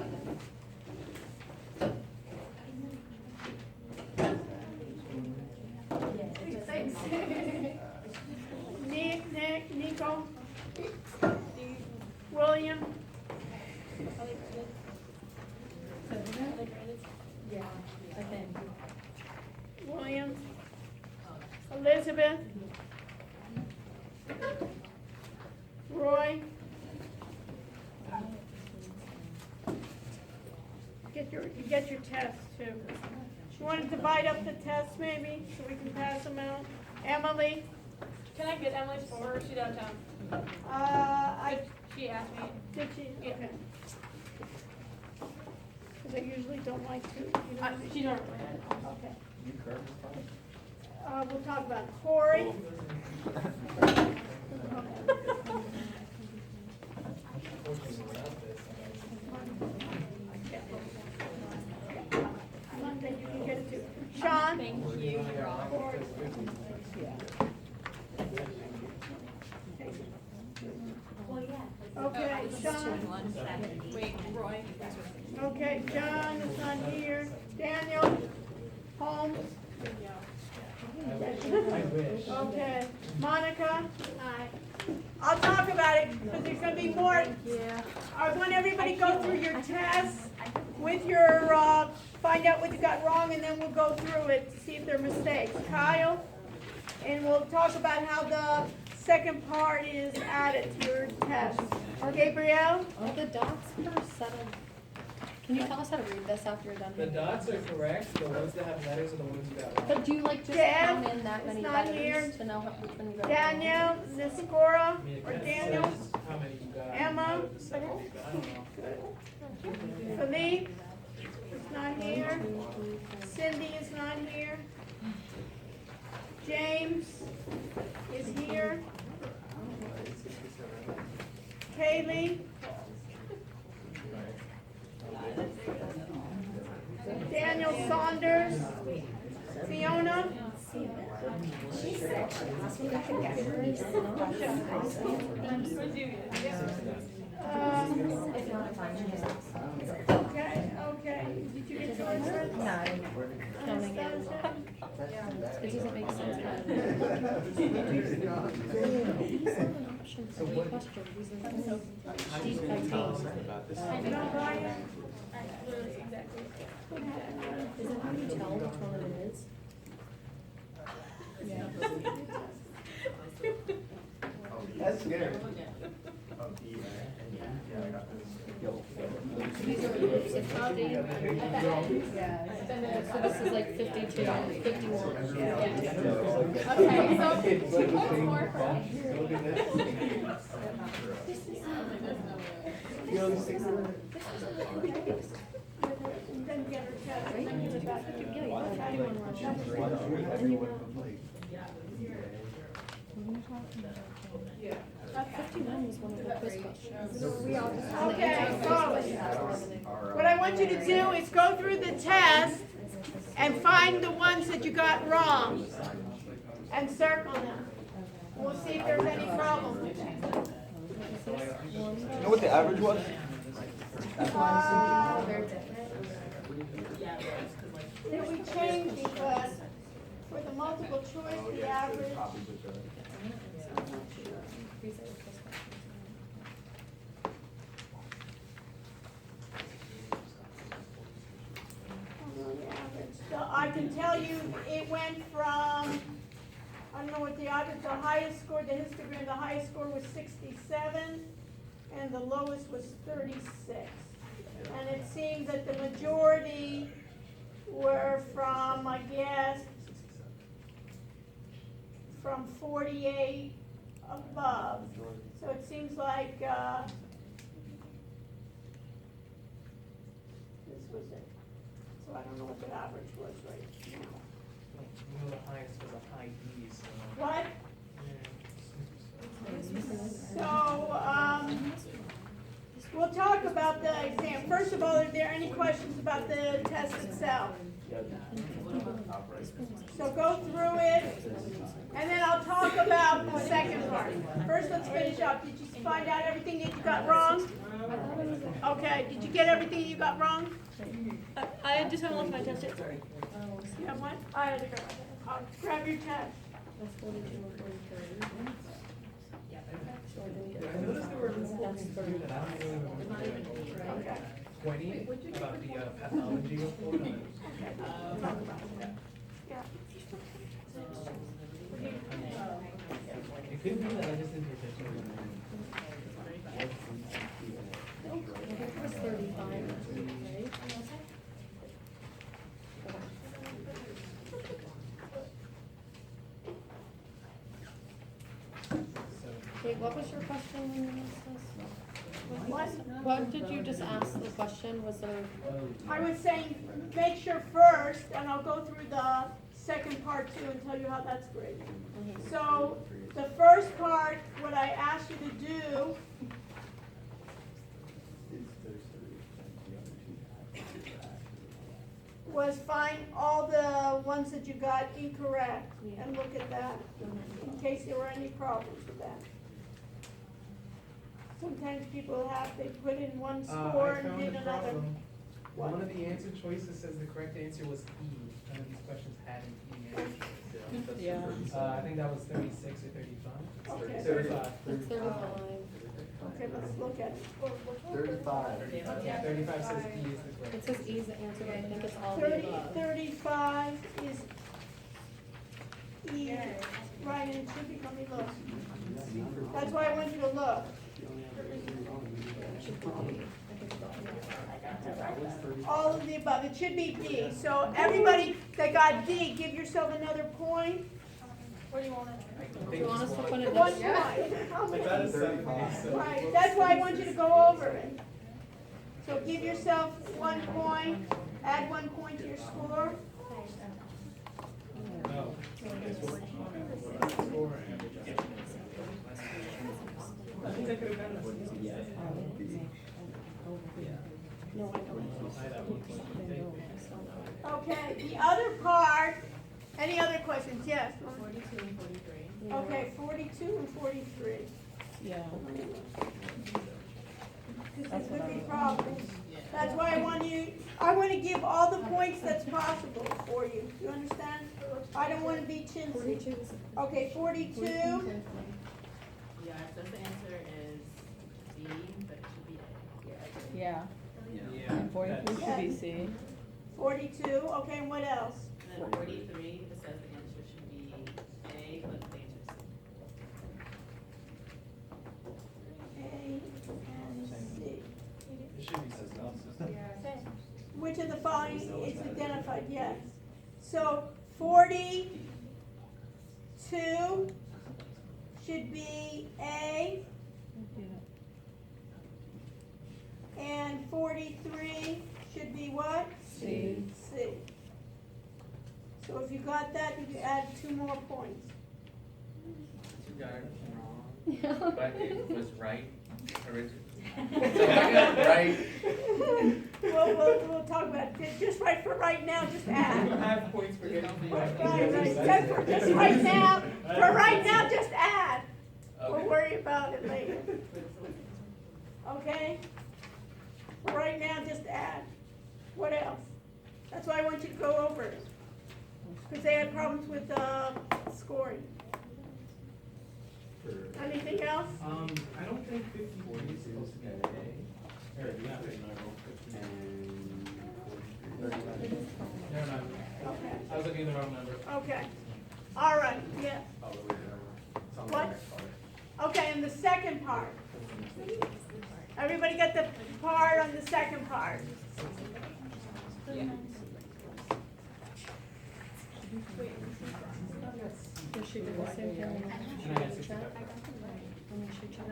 Speaker 1: Nico? William?
Speaker 7: Yeah, I think.
Speaker 1: William? Elizabeth? Roy? You get your test too. You want to divide up the tests maybe, so we can pass them out? Emily?
Speaker 2: Can I get Emily's for her? She's downtown. She asked me.
Speaker 1: Did she? Okay. Because I usually don't like to, you know.
Speaker 2: She's already.
Speaker 1: Okay.
Speaker 8: You curve this
Speaker 1: We'll talk about Corey. Monday you can get it too. Sean?
Speaker 2: Thank you.
Speaker 1: Corey. Okay, Sean.
Speaker 2: Wait, Roy.
Speaker 1: Okay, John is not here. Daniel? Holmes?
Speaker 3: I wish.
Speaker 1: Okay. Monica? Hi. I'll talk about it, because there's gonna be more.
Speaker 7: Yeah.
Speaker 1: I want everybody to go through your tests with your, find out what you got wrong, and then we'll go through it to see if there are mistakes. Kyle? And we'll talk about how the second part is added to your test. Gabrielle?
Speaker 7: Oh, the dots per set of, can you tell us how to read this after you're done?
Speaker 3: The dots are correct, the ones that have letters are the ones you got wrong.
Speaker 7: But do you like just
Speaker 1: Deb
Speaker 7: count in that
Speaker 1: is
Speaker 7: many
Speaker 1: not
Speaker 7: letters
Speaker 1: here.
Speaker 7: to know which one you got?
Speaker 1: Danielle? Niscora?
Speaker 3: I mean, it
Speaker 1: Or
Speaker 3: kinda
Speaker 1: Daniel?
Speaker 3: says how many you got.
Speaker 1: Emma?
Speaker 3: out of the seven you got. I don't know.
Speaker 1: Philippe is not here. Cindy is not here. James is here. Kaylee. Daniel Saunders. Fiona. Okay. Did you get yours?
Speaker 7: No. Counting it. It doesn't make sense.
Speaker 3: So what-
Speaker 7: Questions, these are.
Speaker 3: How do you about this?
Speaker 1: You know, Brian?
Speaker 7: Is it how you tell which one it is? Yeah. So this is like 52, 51.
Speaker 2: Okay, so two points more for me.
Speaker 1: Then get her test, and then give it back to you.
Speaker 7: Okay. 59 was one of the quiz questions.
Speaker 1: Okay, so, what I want you to do is go through the test and find the ones that you got wrong and circle them. We'll see if there's any problem with them.
Speaker 10: You know what the average was?
Speaker 1: Did we change because for the multiple choice, the average? So I can tell you, it went from, I don't know what the average, the highest score, the histogram, the highest score was 67, and the lowest was 36. And it seemed that the majority were from, I guess, from 48 above. So it seems like, this was it. So I don't know what the average was right now.
Speaker 3: You know, the highest was a high D, so.
Speaker 1: What?
Speaker 3: Yeah.
Speaker 1: So, we'll talk about the exam. First of all, are there any questions about the test itself? So go through it, and then I'll talk about the second part. First, let's finish up. Did you find out everything that you got wrong? Okay, did you get everything you got wrong?
Speaker 2: I just haven't looked at my test yet, sorry.
Speaker 1: You have one? I had to grab it. I'll grab your test.
Speaker 3: I noticed there were a couple of things too that I don't really remember.
Speaker 1: Okay.
Speaker 3: 20 about the pathology of Florida.
Speaker 1: Yeah.
Speaker 3: It could be that I just didn't pay attention.
Speaker 7: It was 35, right? Wait, what was your question when you asked this? What did you just ask the question? Was there?
Speaker 1: I was saying, make sure first, and I'll go through the second part too and tell you how that's graded. So, the first part, what I asked you to do was find all the ones that you got incorrect and look at that in case there were any problems with that. Sometimes people they put in one score
Speaker 3: I
Speaker 1: and
Speaker 3: found
Speaker 1: did
Speaker 3: a
Speaker 1: another.
Speaker 3: problem.
Speaker 1: What?
Speaker 3: One of the answer choices says the correct answer was E. None of these questions had an E answer choice.
Speaker 7: Yeah.
Speaker 3: I think that was 36 or 35.
Speaker 1: Okay.
Speaker 3: 35.
Speaker 7: It's 35.
Speaker 1: Okay, let's look at it.
Speaker 10: 35.
Speaker 3: Yeah, 35 says E is the
Speaker 7: It
Speaker 3: correct.
Speaker 7: says E is the answer, but I think it's all the
Speaker 1: 35
Speaker 7: above.
Speaker 1: is E, right, and it should be, let me look. That's why I want you to look. All of the above, it should be D. So everybody that got D, give yourself another point.
Speaker 3: I
Speaker 7: Do
Speaker 3: think
Speaker 7: you want us
Speaker 3: just
Speaker 7: to
Speaker 3: one.
Speaker 7: put it
Speaker 1: One
Speaker 7: this?
Speaker 1: point. How many?
Speaker 3: That is 70, so.
Speaker 1: Right, that's why I want you to go over it. So give yourself 1 point, add 1 point to your score.
Speaker 3: No. I think I could have done this.
Speaker 7: No, I don't.
Speaker 3: I had 1 point.
Speaker 1: Okay, the other part, any other questions? Yes?
Speaker 7: 42 and 43.
Speaker 1: Okay, 42 and 43.
Speaker 7: Yeah.
Speaker 1: This could be problems. That's why I want to give all the points that's possible for you. You understand? I don't want to be chintzy.
Speaker 7: 42 is.
Speaker 1: Okay, 42.
Speaker 11: Yeah, so the answer is D, but it should be A.
Speaker 12: Yeah,
Speaker 3: Yeah.
Speaker 12: and 43 should be C.
Speaker 1: 42, okay, and what else?
Speaker 11: And then 43, it says the answer should be A, but the answer is C.
Speaker 1: A and C.
Speaker 3: It should be system.
Speaker 1: which of the following is identified, yes. So 42 should be A, and 43 should be what?
Speaker 7: C.
Speaker 1: C. So if you got that, you can add 2 more points.
Speaker 4: You got it wrong,
Speaker 7: Yeah.
Speaker 4: but it was right originally. So I got it right.
Speaker 1: We'll talk about it. Just right for right now, just add.
Speaker 3: 5 points for getting the.
Speaker 1: Right, just right now, for right now, just add. We'll
Speaker 4: Okay.
Speaker 1: worry about it later. Okay? For right now, just add. What else? That's why I want you to go over it. Because they had problems with, scoring. Anything else?
Speaker 3: I don't think 54 is supposed to be an A. Or, yeah, never mind.
Speaker 1: Okay,
Speaker 3: I was looking at the wrong number.
Speaker 1: okay. All right, yeah. What? Okay, and the second part. Everybody got the part on the second part?
Speaker 7: Does she do the same thing?
Speaker 3: And I got 65.
Speaker 7: When she checks?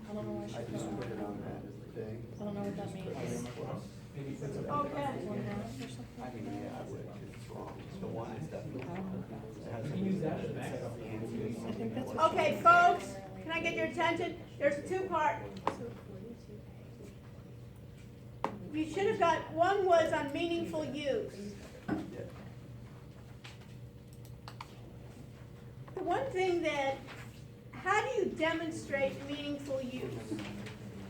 Speaker 7: I don't know why she
Speaker 10: I
Speaker 7: put
Speaker 10: just
Speaker 7: it
Speaker 10: put it
Speaker 7: on.
Speaker 10: on that thing.
Speaker 7: I don't know what that means.
Speaker 3: Maybe it's a.
Speaker 1: Okay.
Speaker 7: One half or something?
Speaker 10: I mean, yeah, I would, 'cause it's wrong. The one is definitely wrong. It has
Speaker 3: You can use that as a backup.
Speaker 7: I think that's what.
Speaker 1: Okay, folks, can I get your attention? There's 2 parts. You should have got, one was on meaningful use.
Speaker 10: Yeah.
Speaker 1: The one thing that, how do you demonstrate meaningful use?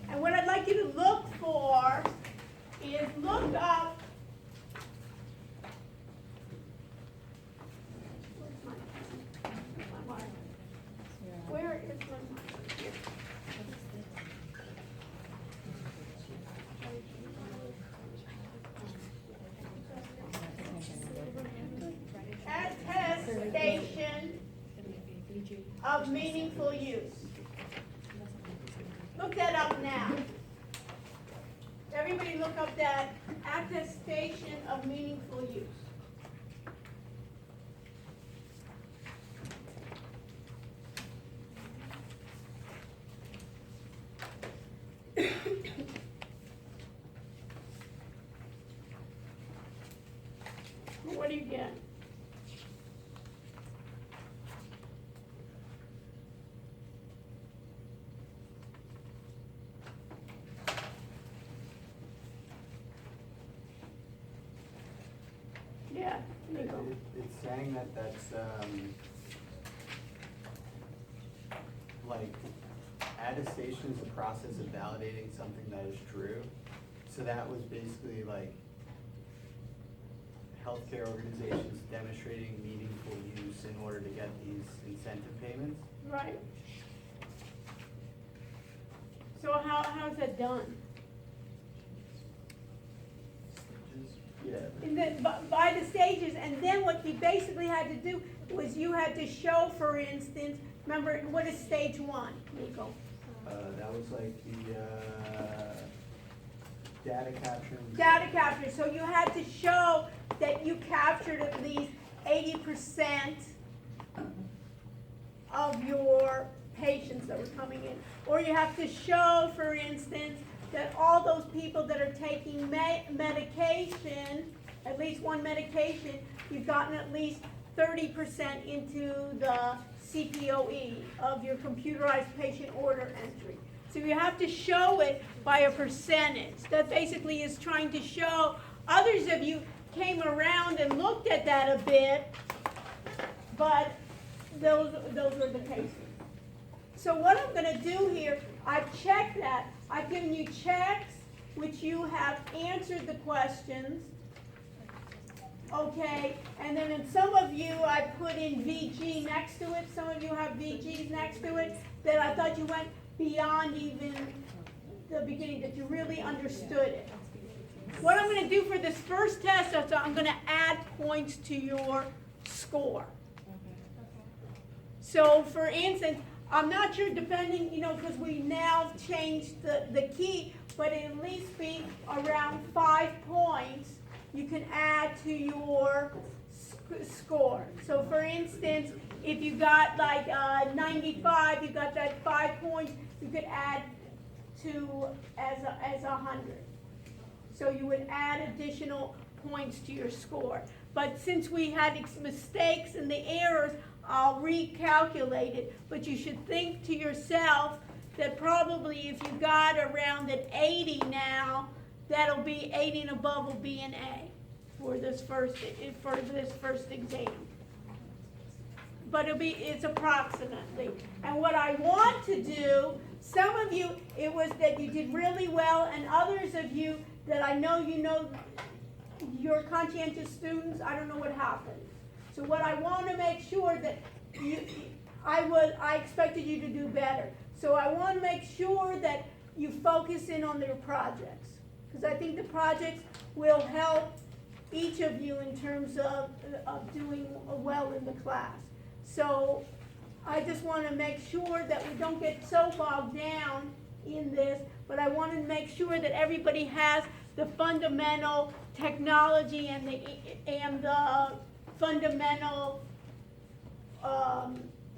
Speaker 1: And what I'd like you to look for is look up. Where is my? Attestation of meaningful use. Look that up now. Everybody look up that attestation of meaningful use. What do you get? Yeah, there you go.
Speaker 10: It's saying that that's, like, attestation is a process of validating something that is true. So that was basically like healthcare organizations demonstrating meaningful use in order to get these incentive payments.
Speaker 1: Right. So how's that done?
Speaker 10: Yeah.
Speaker 1: And then, by the stages, and then what you basically had to do was you had to show, for instance, remember, what is stage 1, Nico?
Speaker 10: That was like the, data capture.
Speaker 1: Data capture, so you had to show that you captured at least 80% of your patients that were coming in. Or you have to show, for instance, that all those people that are taking medication, at least one medication, you've gotten at least 30% into the CPOE of your computerized patient order entry. So you have to show it by a percentage. That basically is trying to show, others of you came around and looked at that a bit, but those were the cases. So what I'm gonna do here, I've checked that. I've given you checks, which you have answered the questions. Okay, and then in some of you, I put in VG next to it. Some of you have VGs next to it, that I thought you went beyond even the beginning, that you really understood it. What I'm gonna do for this first test, is I'm gonna add points to your score. So for instance, I'm not sure depending, you know, because we now changed the key, but it'll at least be around 5 points you can add to your score. So for instance, if you got like 95, you got that 5 points, you could add to as 100. So you would add additional points to your score. But since we had mistakes and the errors, I'll recalculate it. But you should think to yourself that probably if you got around at 80 now, that'll be 80 and above will be an A for this first exam. But it's approximately. And what I want to do, some of you, it was that you did really well, and others of you that I know you're conscientious students, I don't know what happened. So what I want to make sure that I expected you to do better. So I want to make sure that you focus in on your projects, because I think the projects will help each of you in terms of doing well in the class. So I just want to make sure that we don't get so bogged down in this, but I want to make sure that everybody has the fundamental technology and the fundamental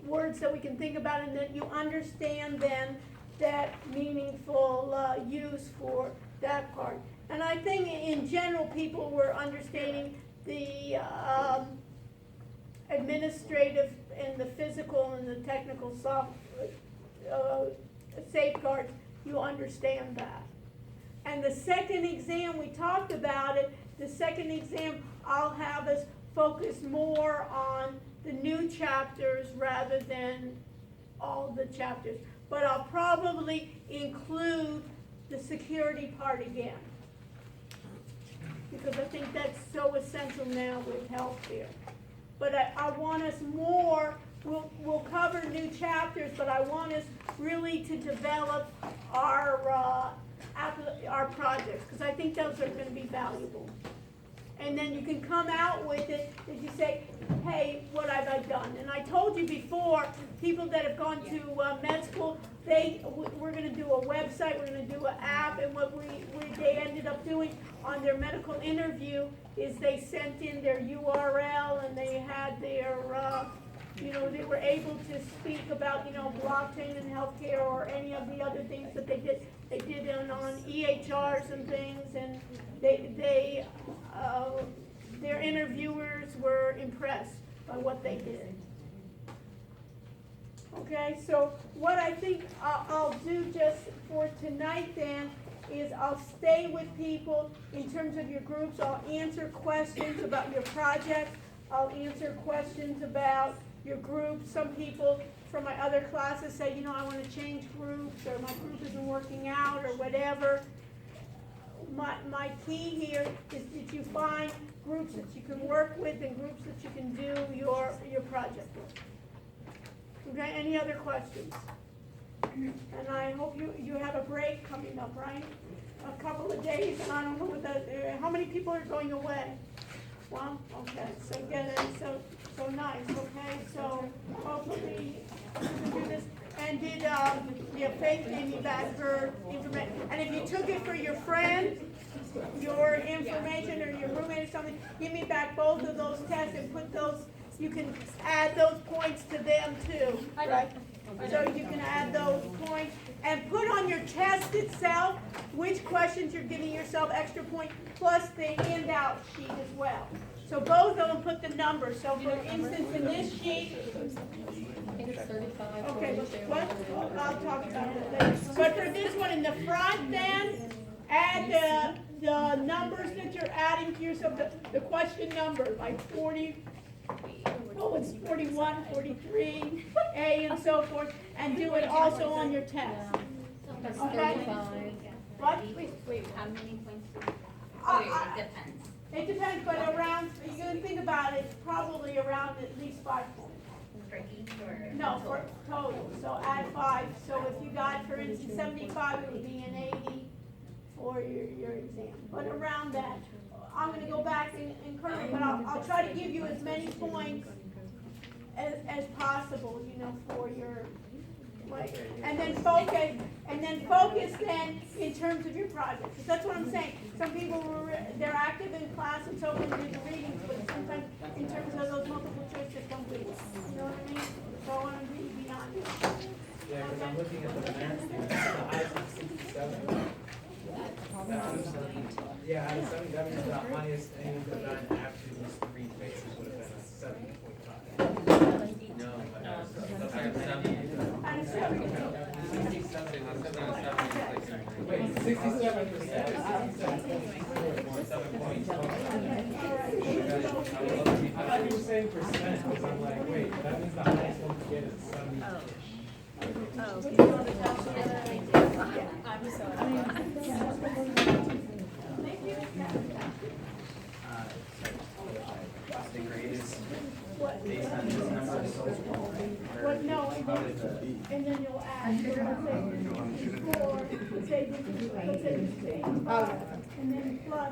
Speaker 1: words that we can think about, and that you understand then that meaningful use for that part. And I think in general people were understanding the administrative and the physical and the technical safeguards. You understand that. And the second exam, we talked about it, the second exam I'll have us focus more on the new chapters rather than all the chapters. But I'll probably include the security part again, because I think that's so essential now with healthcare. But I want us more, we'll cover new chapters, but I want us really to develop our projects, because I think those are going to be valuable. And then you can come out with it if you say, hey, what have I done? And I told you before, people that have gone to med school, we're going to do a website, we're going to do an app, and what they ended up doing on their medical interview is they sent in their URL, and they had their, they were able to speak about, blockchain and healthcare or any of the other things that they did. They did it on EHRs and things, and their interviewers were impressed by what they did. Okay, so what I think I'll do just for tonight then is I'll stay with people in terms of your groups. I'll answer questions about your projects. I'll answer questions about your groups. Some people from my other classes say, I want to change groups, or my group isn't working out, or whatever. My key here is that you find groups that you can work with and groups that you can do your project with. Okay, any other questions? And I hope you have a break coming up, right? A couple of days, and I don't know how many people are going away? One? Okay, so get it, so nice, okay? So hopefully you can do this. And did Faith give you back her information? And if you took it for your friend, your information, or your roommate or something, give me back both of those tests and put those, you can add those points to them too, right? So you can add those points and put on your test itself which questions you're giving yourself extra points, plus the handout sheet as well. So both of them put the numbers. So for instance, in this sheet,
Speaker 7: I think it's 35,
Speaker 1: okay,
Speaker 7: 42.
Speaker 1: what? I'll talk about it later. But for this one in the front then, add the numbers that you're adding to yourself, the question number, like 40, it's 41, 43, A and so forth, and do it also on your test.
Speaker 7: That's
Speaker 1: Okay.
Speaker 7: 35.
Speaker 1: What?
Speaker 2: Wait, how many points?
Speaker 1: It depends. It depends, but around, you can think about it, probably around at least 5 points.
Speaker 9: For each or?
Speaker 1: No, for total, so add 5. So if you got, for instance, 75, it would be an 80 for your exam. But around that, I'm gonna go back and correct, but I'll try to give you as many points as possible, for way.
Speaker 3: Okay,
Speaker 1: And
Speaker 3: yeah.
Speaker 1: then focus then in terms of your project, 'cause that's what I'm saying. Some people they're active in class and so on, do the readings, but sometimes in terms of those multiple choice just don't do it. You know what I mean? So I wanna be beyond it.
Speaker 3: Yeah, because I'm looking at the math here, the highest is 67. Yeah, out of 70, that means the highest any of the nine after these three phases would have been a 7.5.
Speaker 4: No, but that's like a 70.
Speaker 1: Out of 70.
Speaker 4: 67, let's say that 70 is like 70.
Speaker 3: Wait, 67%, 7 points. I thought you were saying percent, because I'm like, wait, that means the highest one to get is 70-ish.
Speaker 2: I'm sorry.
Speaker 8: The grade is
Speaker 1: What?
Speaker 8: based on this number of social.
Speaker 1: What, no, and then you'll add, you're gonna say, 4, say this is, let's say this is 85, and then plus